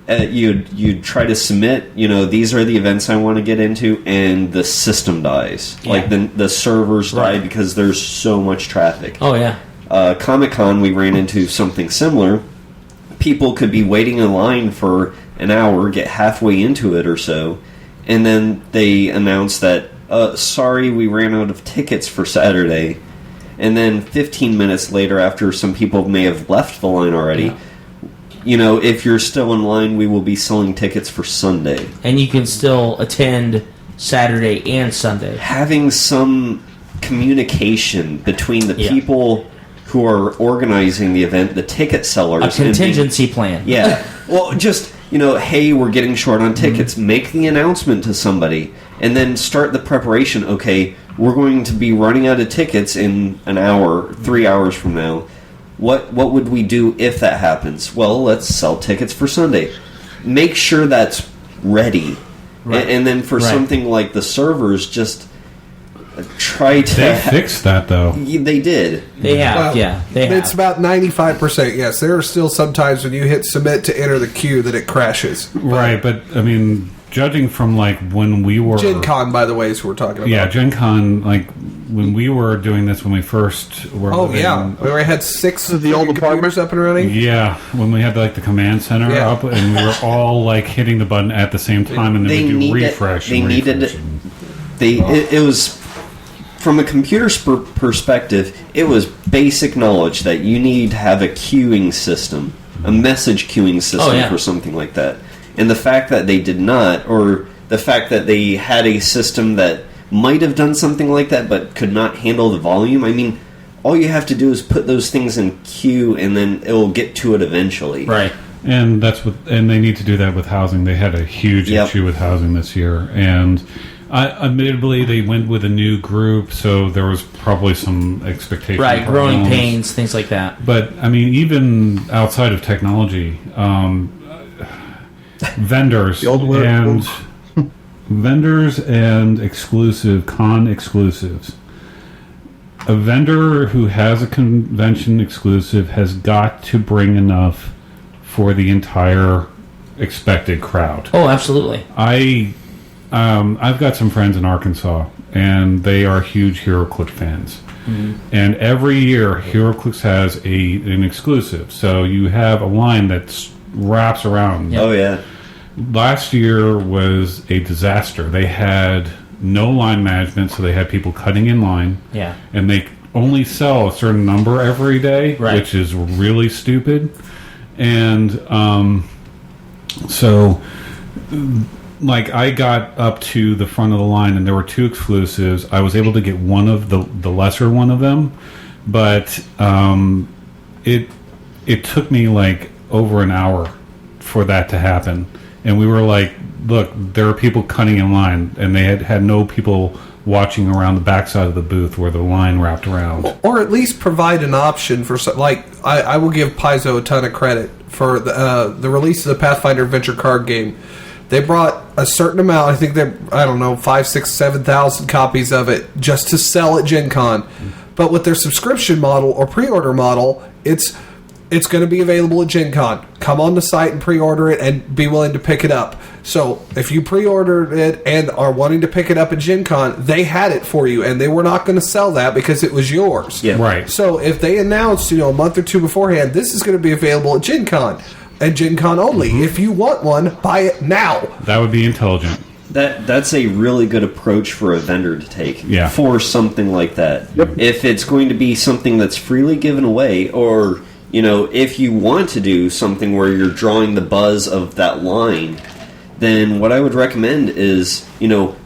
you'd try to submit, these are the events I want to get into, and the system dies. Yeah. Like the servers die because there's so much traffic. Oh, yeah. Comic-Con, we ran into something similar. People could be waiting in line for an hour, get halfway into it or so, and then they announce that sorry, we ran out of tickets for Saturday. And then 15 minutes later, after some people may have left the line already, if you're still in line, we will be selling tickets for Sunday. And you can still attend Saturday and Sunday. Having some communication between the Yeah. people who are organizing the event, the ticket sellers. A contingency plan. Yeah. Well, just, hey, we're getting short on tickets. Make the announcement to somebody. And then start the preparation. Okay, we're going to be running out of tickets in an hour, 3 hours from now. What would we do if that happens? Well, let's sell tickets for Sunday. Make sure that's ready. Right. And then for Right. something like the servers, just try to... They fixed that, though. They did. They have, Well, yeah. They It's have. about 95%. Yes, there are still some times when you hit submit to enter the queue that it crashes. Right, but, I mean, judging from, like, when we were... Gen Con, by the way, is what we're talking about. Yeah, Gen Con, like, when we were doing this, when we first were Oh, living- yeah. We already had 6 of the old computers up and running. Yeah, when we had, like, the command center Yeah. up, and we were all, like, hitting the button at the same time, and then we do refresh. They and needed refresh it. and- It was... From a computer perspective, it was basic knowledge that you need to have a queuing system, a message queuing system yeah. for something like that. And the fact that they did not, or the fact that they had a system that might have done something like that but could not handle the volume, I mean, all you have to do is put those things in queue and then it will get to it eventually. Right. And and they need to do that with housing. They had a huge Yep. issue with housing this year, and admittedly, they went with a new group, so there was probably some expectation. Right. for Growing homes. pains, things like that. But I mean, even outside of technology, vendors The old word- and vendors and con exclusives. A vendor who has a convention exclusive has got to bring enough for the entire expected crowd. Oh, absolutely. I've got some friends in Arkansas, and they are huge HeroClix fans. And every year, HeroClix has an exclusive. So you have a line that wraps around. Yep. Oh, yeah. Last year was a disaster. They had no line management, so they had people cutting in line. Yeah. And they only sell a certain number every day, Right. which is really stupid. And so, like, I got up to the front of the line, and there were 2 exclusives. I was able to get one of the lesser one of them, but it took me like over an hour for that to happen. And we were like, look, there are people cutting in line, and they had no people watching around the backside of the booth where the line wrapped around. Or at least provide an option for I will give Paizo a ton of credit for the release of the Pathfinder Adventure card game. They brought a certain amount, I think they're 5, 6, 7,000 copies of it just to sell at Gen Con. But with their subscription model or pre-order model, it's going to be available at Gen Con. Come on the site and pre-order it and be willing to pick it up. So if you pre-ordered it and are wanting to pick it up at Gen Con, they had it for you, and they were not going to sell that because it was yours. Yeah. Right. So if they announced, a month or 2 beforehand, this is going to be available at Gen Con, and Gen Con only. If you want one, buy it now. That would be intelligent. That's a really good approach for a vendor to take Yeah. for something like that. Yep. If it's going to be something that's freely given away, or if you want to do something where you're drawing the buzz of that line, then what I would recommend is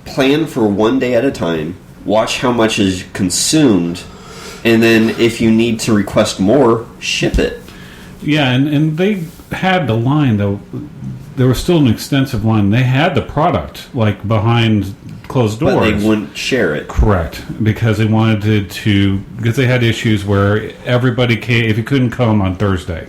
plan for one day at a time, watch how much is consumed, and then if you need to request more, ship it. Yeah, and they had the line, though. There was still an extensive line. They had the product, like, behind closed doors. But they wouldn't share it. Correct, because they wanted because they had issues where everybody came. If you couldn't come on Thursday,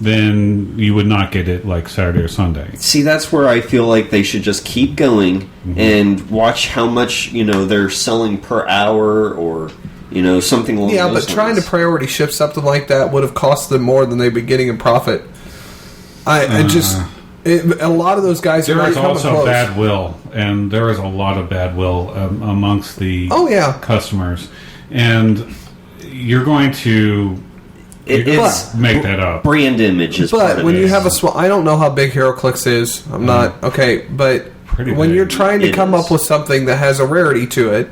then you would not get it like Saturday or Sunday. See, that's where I feel like they should just keep going and watch how much they're selling per hour, or something along Yeah, those but trying to lines. priority ship something like that would have cost them more than they'd be getting in profit. A lot of those guys are There not is coming also close. bad will, and there is a lot of bad will amongst the Oh, yeah. customers, and you're going to It's make that up. brand image is part But of when it. you have a small, I don't know how big HeroClix is. I'm not okay, but pretty when big. you're trying to It come is. up with something that has a rarity to it,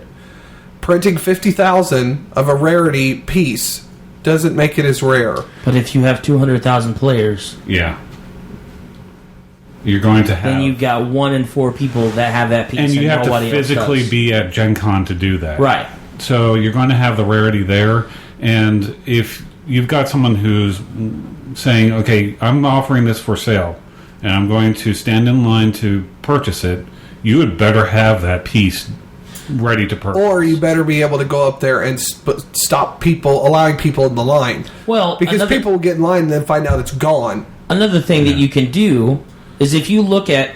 printing 50,000 of a rarity piece doesn't make it as rare. But if you have 200,000 players, Yeah. You're going to have... then you've got 1 in 4 people that have that piece, and you have to nobody else physically does. be at Gen Con to do that. Right. So you're going to have the rarity there. And if you've got someone who's saying, okay, I'm offering this for sale, and I'm going to stand in line to purchase it, you would better have that piece ready to purchase. Or you better be able to go up there and stop people, allowing people in the line. Well, Because another- people will get in line and then find out it's gone. Another thing that you can do is if you look at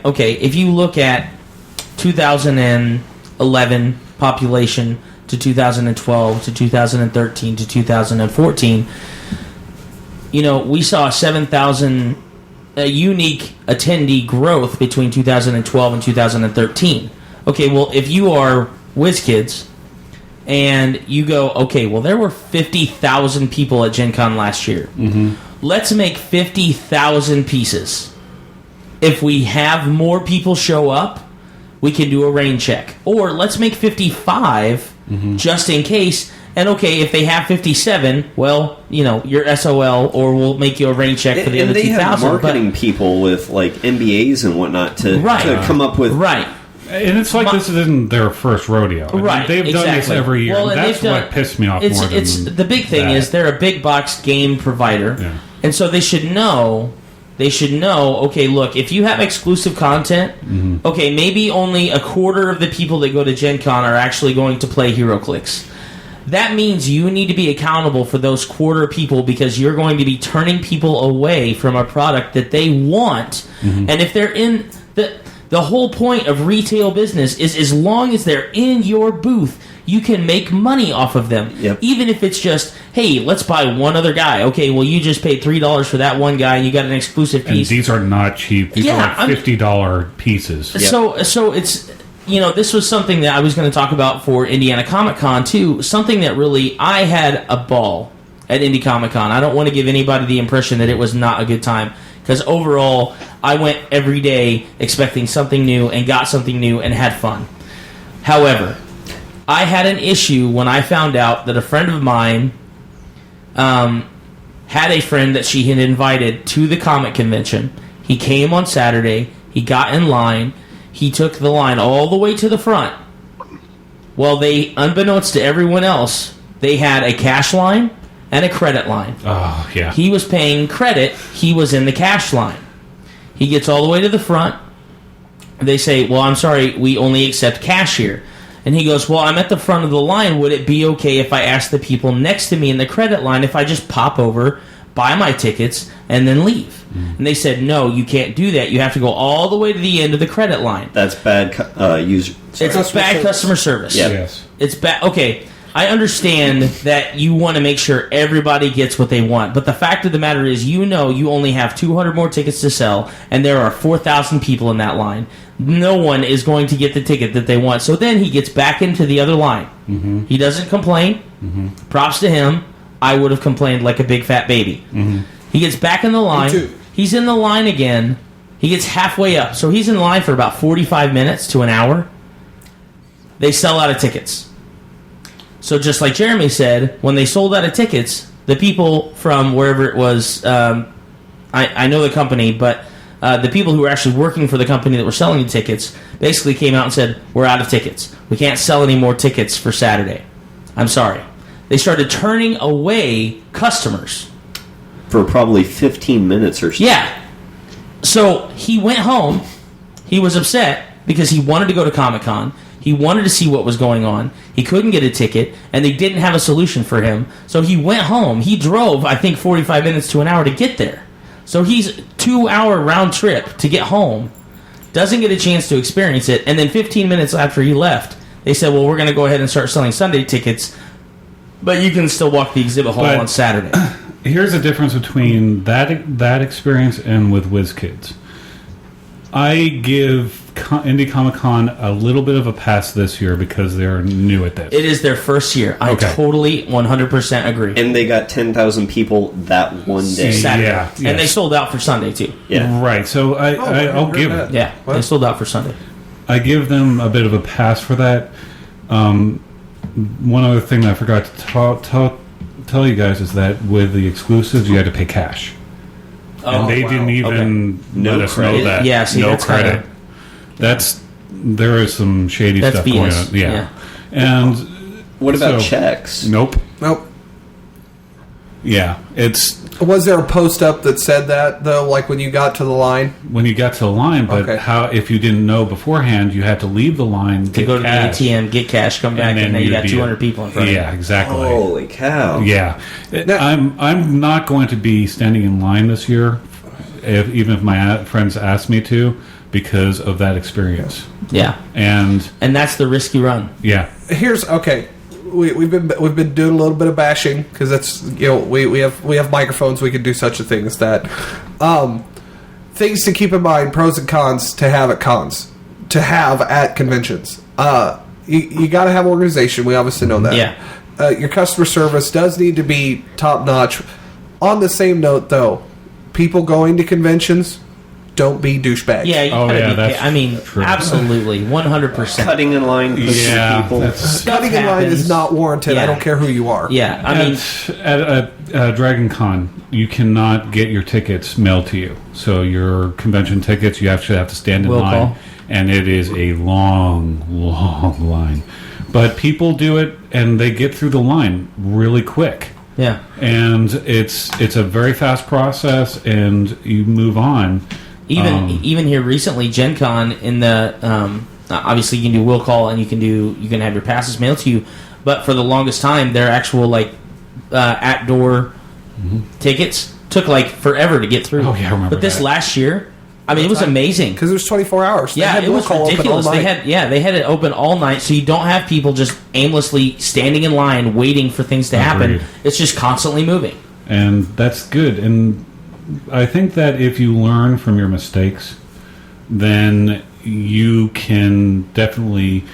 2011 population to 2012 to 2013 to 2014, we saw 7,000 unique attendee growth between 2012 and 2013. Okay, well, if you are WizKids and you go, okay, well, there were 50,000 people at Gen Con last year. Mm-hmm. Let's make 50,000 pieces. If we have more people show up, we can do a rain check. Or let's make 55 just in case. And okay, if they have 57, well, you're SOL, or we'll make you a rain check for the and other they have 2,000. marketing people with like MBAs and whatnot to Right. come up with Right. And it's like this isn't their first rodeo. I mean, Right, they've done this exactly. every year. Well, and That's they've done- what pissed me off It's more than the big thing that. is they're a big box game provider, Yeah. and so they should know. They should know. Okay, look, if you have exclusive content, okay, maybe only a quarter of the people that go to Gen Con are actually going to play HeroClix. That means you need to be accountable for those quarter people because you're going to be turning people away from a product that they want. And if they're in the whole point of retail business is as long as they're in your booth, you can make money off of them. Yep. Even if it's just, hey, let's buy one other guy. Okay, well, you just paid $3 for that one guy and you got an exclusive And piece. these are not cheap. These Yeah, are like $50 pieces. So it's this was something that I was going to talk about for Indiana Comic Con too. Something that really I had a ball at Indy Comic Con. I don't want to give anybody the impression that it was not a good time because overall I went every day expecting something new and got something new and had fun. However, I had an issue when I found out that a friend of mine had a friend that she had invited to the comic convention. He came on Saturday. He got in line. He took the line all the way to the front. Well, they, unbeknownst to everyone else, they had a cash line and a credit line. Oh, yeah. He was paying credit. He was in the cash line. He gets all the way to the front. They say, well, I'm sorry, we only accept cash here. And he goes, well, I'm at the front of the line. Would it be okay if I ask the people next to me in the credit line if I just pop over, buy my tickets, and then leave? And they said, no, you can't do that. You have to go all the way to the end of the credit line. that's bad user. It's bad customer service. Yeah. Yes. It's bad. Okay, I understand that you want to make sure everybody gets what they want, but the fact of the matter is, you only have 200 more tickets to sell, and there are 4,000 people in that line. No one is going to get the ticket that they want. So then he gets back into the other line. Mm-hmm. He doesn't complain. Mm-hmm. Props to him. I would have complained like a big fat baby. Mm-hmm. He gets back in the line. too. He's in the line again. He gets halfway up. So he's in line for about 45 minutes to an hour. They sell out of tickets. So just like Jeremy said, when they sold out of tickets, the people from wherever it was, I know the company, but the people who were actually working for the company that were selling the tickets basically came out and said, we're out of tickets. We can't sell any more tickets for Saturday. I'm sorry. They started turning away customers. For probably 15 minutes or so. Yeah. So he went home. He was upset because he wanted to go to Comic-Con. He wanted to see what was going on. He couldn't get a ticket, and they didn't have a solution for him. So he went home. He drove, I think, 45 minutes to an hour to get there. So he's a 2-hour round trip to get home. Doesn't get a chance to experience it. And then 15 minutes after he left, they said, well, we're going to go ahead and start selling Sunday tickets, but you can still walk the exhibit hall But- on Saturday. Here's the difference between that experience and with WizKids. I give Indie Comic Con a little bit of a pass this year because they're new at this. It is their first year. I Okay. totally 100% agree. And they got 10,000 people that one day. Saturday. Yeah, And they yes. sold out for Sunday, too. Yeah. Give I it. Yeah, What? they sold out for Sunday. I give them a bit of a pass for that. One other thing that I forgot to tell you guys is that with the exclusives, you had to pay cash. And they didn't even No let us credit. know that. Yeah, see, no that's credit. There is some shady That's stuff BS. going on. Yeah. And What about So- checks? nope. Nope. Yeah, it's Was there a post up that said that though? Like when you got to the line? when you got to the line, but Okay. how if you didn't know beforehand, you had to leave the line To go to the ATM, get cash, come back, and then you you'd got be- 200 people in front of you. Yeah, exactly. Holy cow! Yeah, I'm not going to be standing in line this year, even if my friends ask me to, because of that experience. Yeah. And And that's the risk you run. yeah, Here's okay. We've been doing a little bit of bashing because that's we have microphones. We can do such a thing as that. Things to keep in mind: pros and cons to have at cons, to have at conventions. You got to have organization. We obviously know that. Yeah. Your customer service does need to be top notch. On the same note, though, people going to conventions, don't be douchebags. Yeah, you Oh, gotta yeah, be. that's I mean, true. absolutely, 100%. Cutting in line, pushing yeah, people. that's. Cutting in line is not warranted. I Yeah. don't care who you are. Yeah, I mean, At Dragon Con, you cannot get your tickets mailed to you. So your convention tickets, you actually have to stand in Will line, call. and it is a long, long line. But people do it, and they get through the line really quick. yeah. And it's a very fast process, and you move on. Even here recently, Gen Con in the obviously you can do will call and you can have your passes mailed to you, but for the longest time their actual like at door tickets took like forever to get through. Oh, yeah, I remember But this that. last year, I mean, it was amazing. Because it was 24 hours. They Yeah, had it was will call open ridiculous. all They night. had it open all night, so you don't have people just aimlessly standing in line waiting for things to happen. Agreed. It's just constantly moving. And that's good. And I think that if you learn from your mistakes, then you can definitely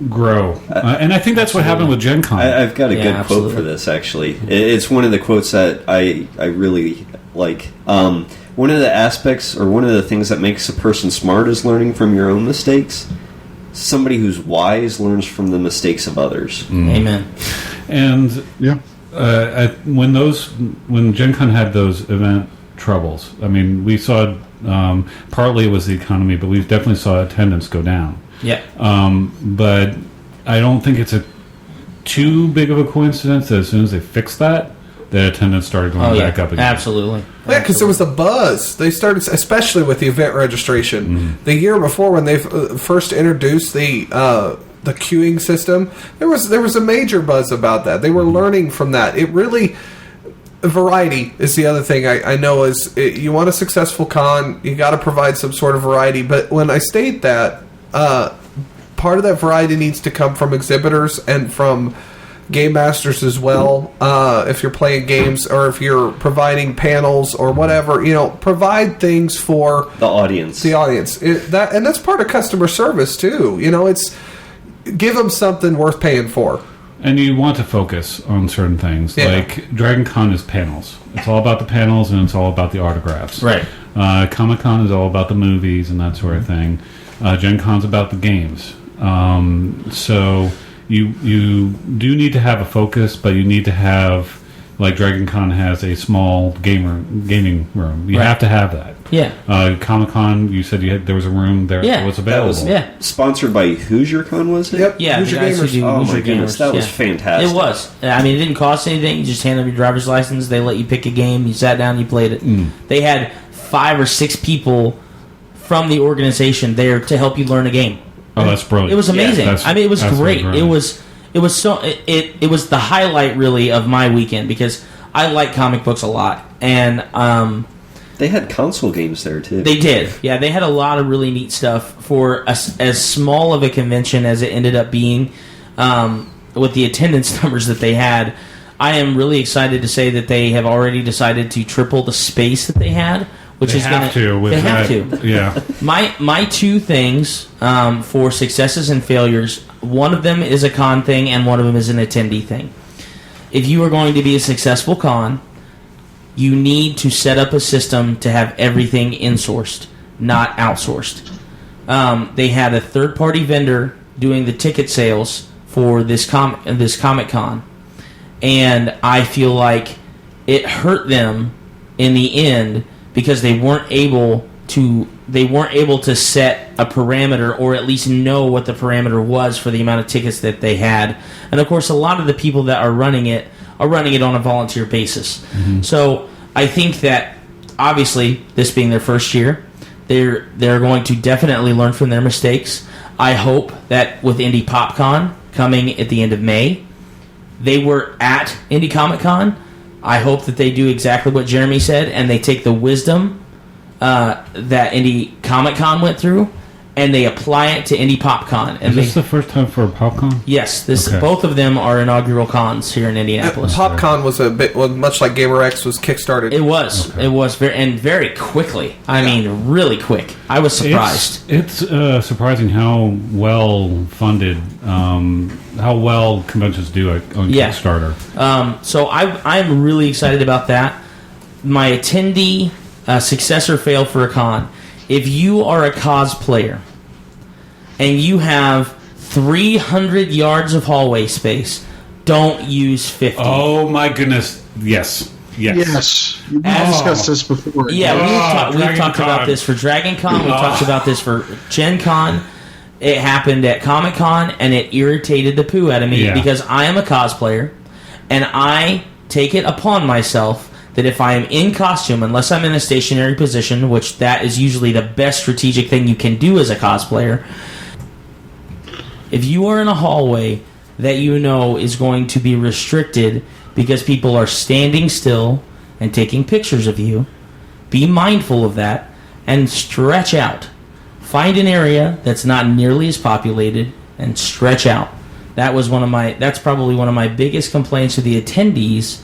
grow. And I think that's what happened with Gen Con. I've got a Yeah, good absolutely. quote for this, actually. It's one of the quotes that I really like. One of the aspects, or one of the things that makes a person smart is learning from your own mistakes. Somebody who's wise learns from the mistakes of others. Amen. And Yeah. when Gen Con had those event troubles, I mean, we saw partly it was the economy, but we definitely saw attendance go down. Yeah. But I don't think it's a too big of a coincidence that as soon as they fixed that, the attendance started going Oh yeah. back up again. Absolutely. Yeah, because there was a buzz. They started, especially with the event registration. The year before, when they first introduced the queuing system, there was a major buzz about that. They were learning from that. It really variety is the other thing I know is you want a successful con, you got to provide some sort of variety. But when I state that, part of that variety needs to come from exhibitors and from game masters as well. If you're playing games or if you're providing panels or whatever, provide things for The audience. the audience. And that's part of customer service too. It's give them something worth paying for. And you want to focus on certain things. Yeah. Like Dragon Con is panels. It's all about the panels and it's all about the autographs. Right. Comic Con is all about the movies and that sort of thing. Gen Con's about the games. So you do need to have a focus, but you need to have, like Dragon Con has a small gaming room. You Right. have to have that. Yeah. Comic Con, you said there was a room there Yeah. that was That available. was Yeah. sponsored by HoosierCon, was it? Yep. Yeah, Who's the your guys who gamers? do Oh Who's my Your goodness, Gamers, that was yeah. fantastic. It was. I mean, it didn't cost anything. You just hand them your driver's license. They let you pick a game. You sat down. You played it. They had 5 or 6 people from the organization there to help you learn a game. Oh, that's brilliant. It was amazing. That's I mean, it was absolutely great. brilliant. It was so it was the highlight really of my weekend because I like comic books a lot, and They had console games there, too. they did. Yeah, they had a lot of really neat stuff for as small of a convention as it ended up being, with the attendance numbers that they had. I am really excited to say that they have already decided to triple the space that they had, which They is have going to. With They have that, to. Yeah. My 2 things for successes and failures, one of them is a con thing and one of them is an attendee thing. If you are going to be a successful con, you need to set up a system to have everything insourced, not outsourced. they had a third-party vendor doing the ticket sales for this Comic-Con, and I feel like it hurt them in the end because they weren't able to set a parameter, or at least know what the parameter was for the amount of tickets that they had. And of course, a lot of the people that are running it on a volunteer basis. Mm-hmm. So I think that obviously, this being their first year, they're going to definitely learn from their mistakes. I hope that with Indie PopCon coming at the end of May, they were at Indie Comic Con. I hope that they do exactly what Jeremy said, and they take the wisdom that Indie Comic Con went through, and they apply it to Indie PopCon. And Is this the first time for PopCon? Yes, Okay. both of them are inaugural cons here in Indianapolis. PopCon was a bit, well, much like GamerX was kickstarted. It was very quickly. I mean, really quick. I was surprised. It's surprising how well funded, how well conventions do on Kickstarter. So I'm really excited about that. My attendee success or fail for a con. If you are a cosplayer and you have 300 yards of hallway space, don't use 50. Oh my goodness! Yes. Yes, we've discussed this before. Yeah, we've Dragon talked Con. about this for Dragon Con. We've talked about this for Gen Con. It happened at Comic Con, and it irritated the poo out of me because I am a cosplayer, and I take it upon myself that if I am in costume, unless I'm in a stationary position, which that is usually the best strategic thing you can do as a cosplayer, if you are in a hallway that you know is going to be restricted because people are standing still and taking pictures of you, be mindful of that and stretch out. Find an area that's not nearly as populated and stretch out. That's probably one of my biggest complaints to the attendees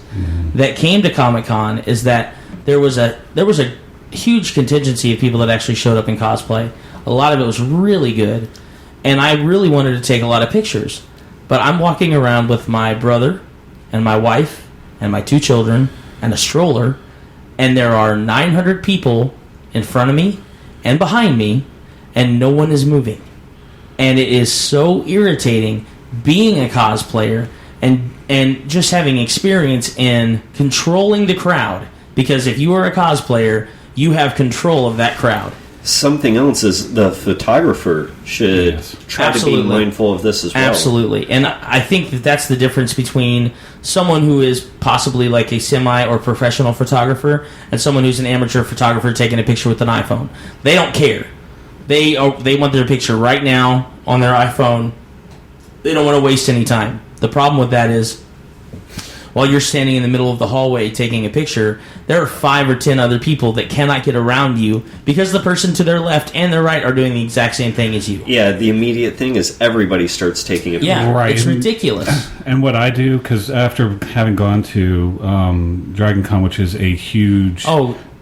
that came to Comic-Con, is that there was a huge contingency of people that actually showed up in cosplay. A lot of it was really good, and I really wanted to take a lot of pictures. But I'm walking around with my brother and my wife and my 2 children and a stroller, and there are 900 people in front of me and behind me, and no one is moving. And it is so irritating being a cosplayer and just having experience in controlling the crowd, because if you are a cosplayer, you have control of that crowd. Something else is the photographer should try to be mindful of this as well. Absolutely. And I think that that's the difference between someone who is possibly like a semi or professional photographer and someone who's an amateur photographer taking a picture with an iPhone. They don't care. They want their picture right now on their iPhone. They don't want to waste any time. The problem with that is, while you're standing in the middle of the hallway taking a picture, there are 5 or 10 other people that cannot get around you because the person to their left and their right are doing the exact same thing as you. Yeah, the immediate thing is everybody starts taking a picture. Yeah, Right. it's ridiculous. And what I do, because after having gone to Dragon Con, which is a huge...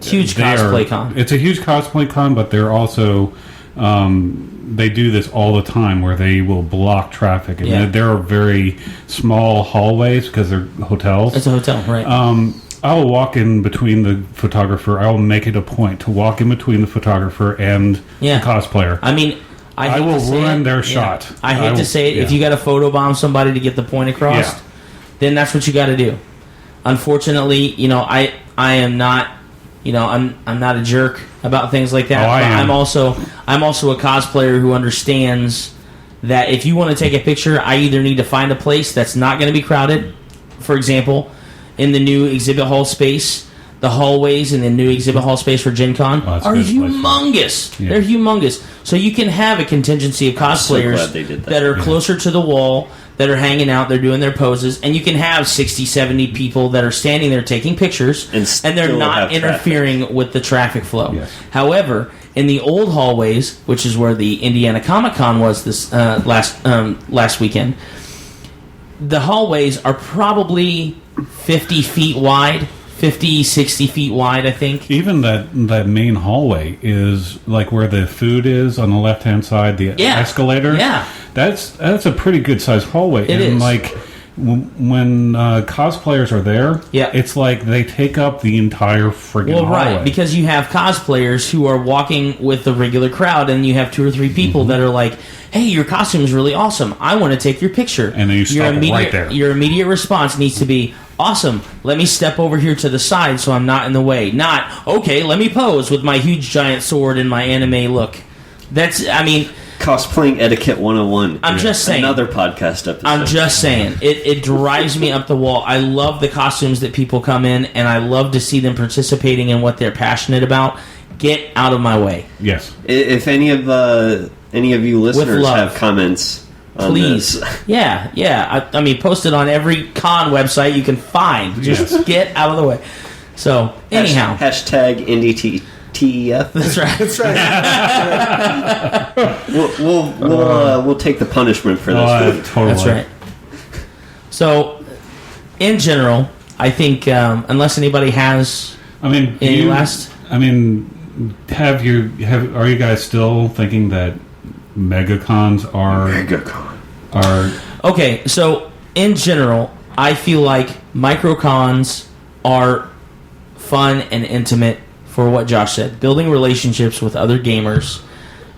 Huge cosplay con. It's a huge cosplay con, but they're also... they do this all the time where they will block traffic. And there are very small hallways because they're hotels. It's a hotel, right. I will walk in between the photographer. I will make it a point to walk in between the photographer and the cosplayer. I mean, I will ruin their shot. I hate to say it. If you got to photobomb somebody to get the point across, then that's what you got to do. Unfortunately, I am not... I'm not a jerk about things like that. But I'm also a cosplayer who understands that if you want to take a picture, I either need to find a place that's not going to be crowded. For example, in the new exhibit hall space, the hallways in the new exhibit hall space for Gen Con are humongous. They're humongous. So you can have a contingency of cosplayers that are closer to the wall, that are hanging out, they're doing their poses, and you can have 60, 70 people that are standing there taking pictures, and they're not interfering with the traffic flow. Yes. However, in the old hallways, which is where the Indiana Comic Con was this last weekend, the hallways are probably 50 feet wide, 50, 60 feet wide, I think. Even that main hallway is like where the food is on the left-hand side, the escalator. Yeah. That's a pretty good sized hallway. It is. Like when cosplayers are there, Yeah. it's like they take up the entire friggin' Well, hallway. right, because you have cosplayers who are walking with the regular crowd, and you have 2 or 3 people that are like, "Hey, your costume is really awesome. I want to take your picture." And then you stop right there. Your immediate response needs to be, "Awesome. Let me step over here to the side so I'm not in the way." Not, "Okay, let me pose with my huge giant sword and my anime look." Cosplaying etiquette 101. I'm just saying. Another podcast episode. I'm just saying. It drives me up the wall. I love the costumes that people come in, and I love to see them participating in what they're passionate about. Get out of my way. Yes. If any of you listeners love. have comments on Please. this, Yeah. I mean, post it on every con website you can find. Just Yes. get out of the way. So, anyhow. hashtag NDTEF. That's right. That's right. We'll take the punishment for this. Totally. That's right. So, in general, I think, unless anybody has I mean, any last... I mean, are you guys still thinking that megacons are Okay, so in general, I feel like microcons are fun and intimate for what Josh said, building relationships with other gamers,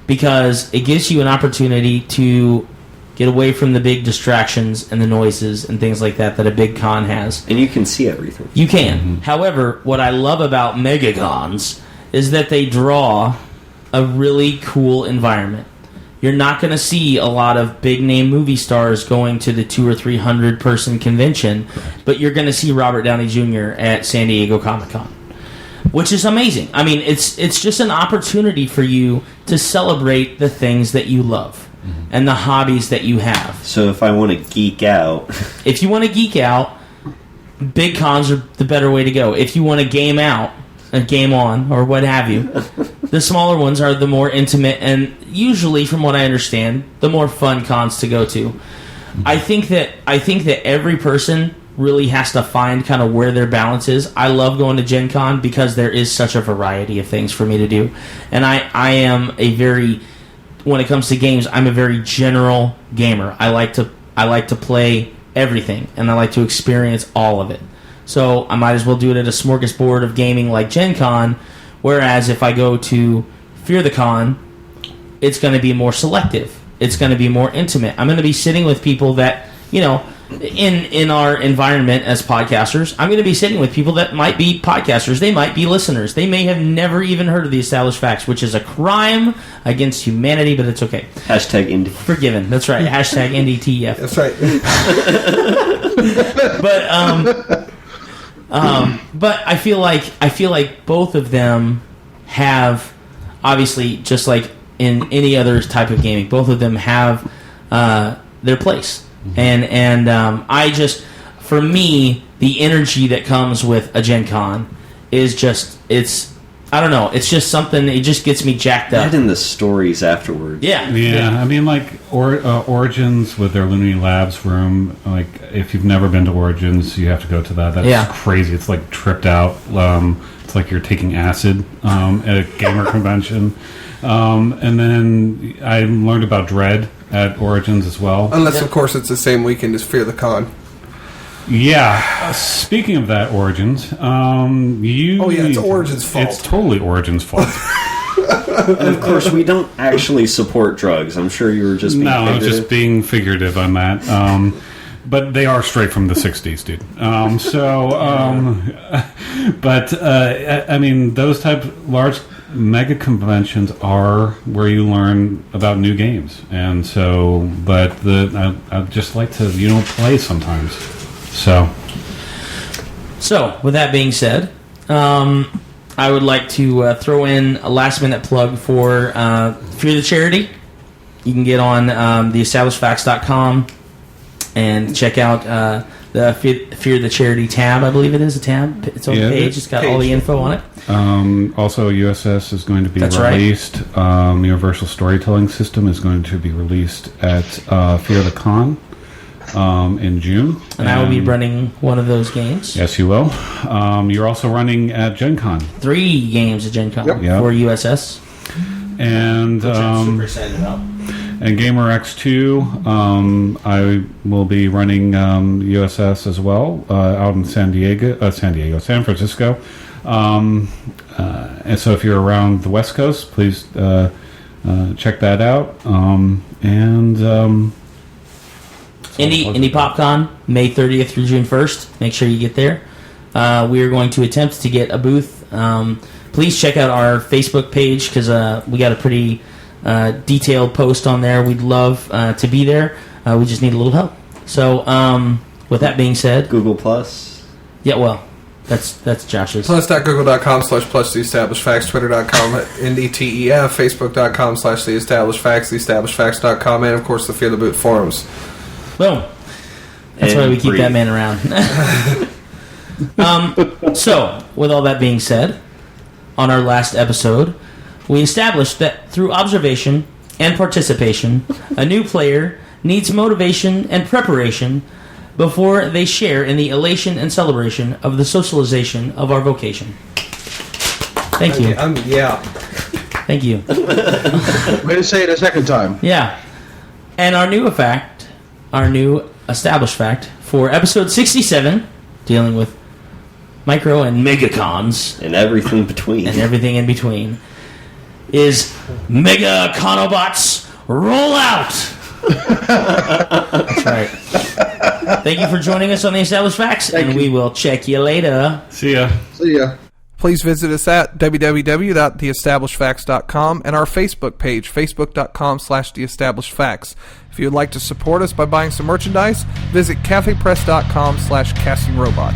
because it gives you an opportunity to get away from the big distractions and the noises and things like that a big con has. And you can see everything. You can. However, what I love about megacons is that they draw a really cool environment. You're not going to see a lot of big name movie stars going to the 200 or 300 person convention, but you're going to see Robert Downey Jr. at San Diego Comic-Con, which is amazing. I mean, it's just an opportunity for you to celebrate the things that you love and the hobbies that you have. So if I want to geek out, If you want to geek out, big cons are the better way to go. If you want to game out, game on, or what have you, the smaller ones are the more intimate and usually, from what I understand, the more fun cons to go to. I think that every person really has to find kind of where their balance is. I love going to Gen Con because there is such a variety of things for me to do. And I am a very, when it comes to games, I'm a very general gamer. I like to play everything, and I like to experience all of it. So I might as well do it at a smorgasbord of gaming like Gen Con, whereas if I go to Fear the Con, it's going to be more selective. It's going to be more intimate. I'm going to be sitting with people that, you know, in our environment as podcasters, I'm going to be sitting with people that might be podcasters. They might be listeners. They may have never even heard of the Established Facts, which is a crime against humanity, but it's okay. hashtag indie. Forgiven. That's right. Hashtag NDTF. That's right. But I feel like both of them have, obviously, just like in any other type of gaming, both of them have their place. And I just, for me, the energy that comes with a Gen Con is just, I don't know, it's just something, it just gets me jacked up. That and the stories afterwards. Yeah. Yeah, I mean, like Origins with their Looney Labs room. Like, if you've never been to Origins, you have to go to that. That's crazy. It's like tripped out. It's like you're taking acid at a gamer convention. And then I learned about Dread at Origins as well. Unless, of course, it's the same weekend as Fear the Con. Yeah. Speaking of that, Origins, it's Origins' fault. It's totally Origins' fault. And of course, we don't actually support drugs. I'm sure you were just being I was figurative. just being figurative on that. But they are straight from the 60s, dude. But I mean, those type large mega conventions are where you learn about new games, and so. But I just like to play sometimes. So with that being said, I would like to throw in a last-minute plug for Fear the Charity. You can get on theestablishedfacts.com and check out the Fear the Charity tab. I believe it is a tab. It's on the page. It's got all the info on it. Also, USS is going to be That's released. Universal Storytelling System is going to be released at Fear the Con in June. And I will be running one of those games. Yes, you will. You're also running at Gen Con. 3 games at Gen Con Yep. for USS. And which I'm super excited about. And GamerX2, I will be running USS as well out in San Francisco. And so if you're around the West Coast, please check that out. Indie PopCon, May 30th through June 1st. Make sure you get there. We are going to attempt to get a booth. Please check out our Facebook page because we got a pretty detailed post on there. We'd love to be there. We just need a little help. So, with that being said, Google Plus. Yeah, well, that's Josh's. Plus.google.com/plus the established facts, twitter.com NDTEF, facebook.com/the established facts, theestablishedfacts.com, and of course the Fear the Boot forums. Boom. That's why we keep that man around. So, with all that being said, on our last episode, we established that through observation and participation, a new player needs motivation and preparation before they share in the elation and celebration of the socialization of our vocation. Thank you. Yeah. Thank you. Way to say it a second time. Yeah. And our new established fact for episode 67, dealing with micro and megacons And everything between. and everything in between, is Mega Conobots roll out! That's right. Thank you for joining us on the Established Facts, and we will check you later. See ya. See ya. Please visit us at www.theestablishedfacts.com and our Facebook page, facebook.com/theestablishedfacts. If you would like to support us by buying some merchandise, visit cafepress.com/castingrobot.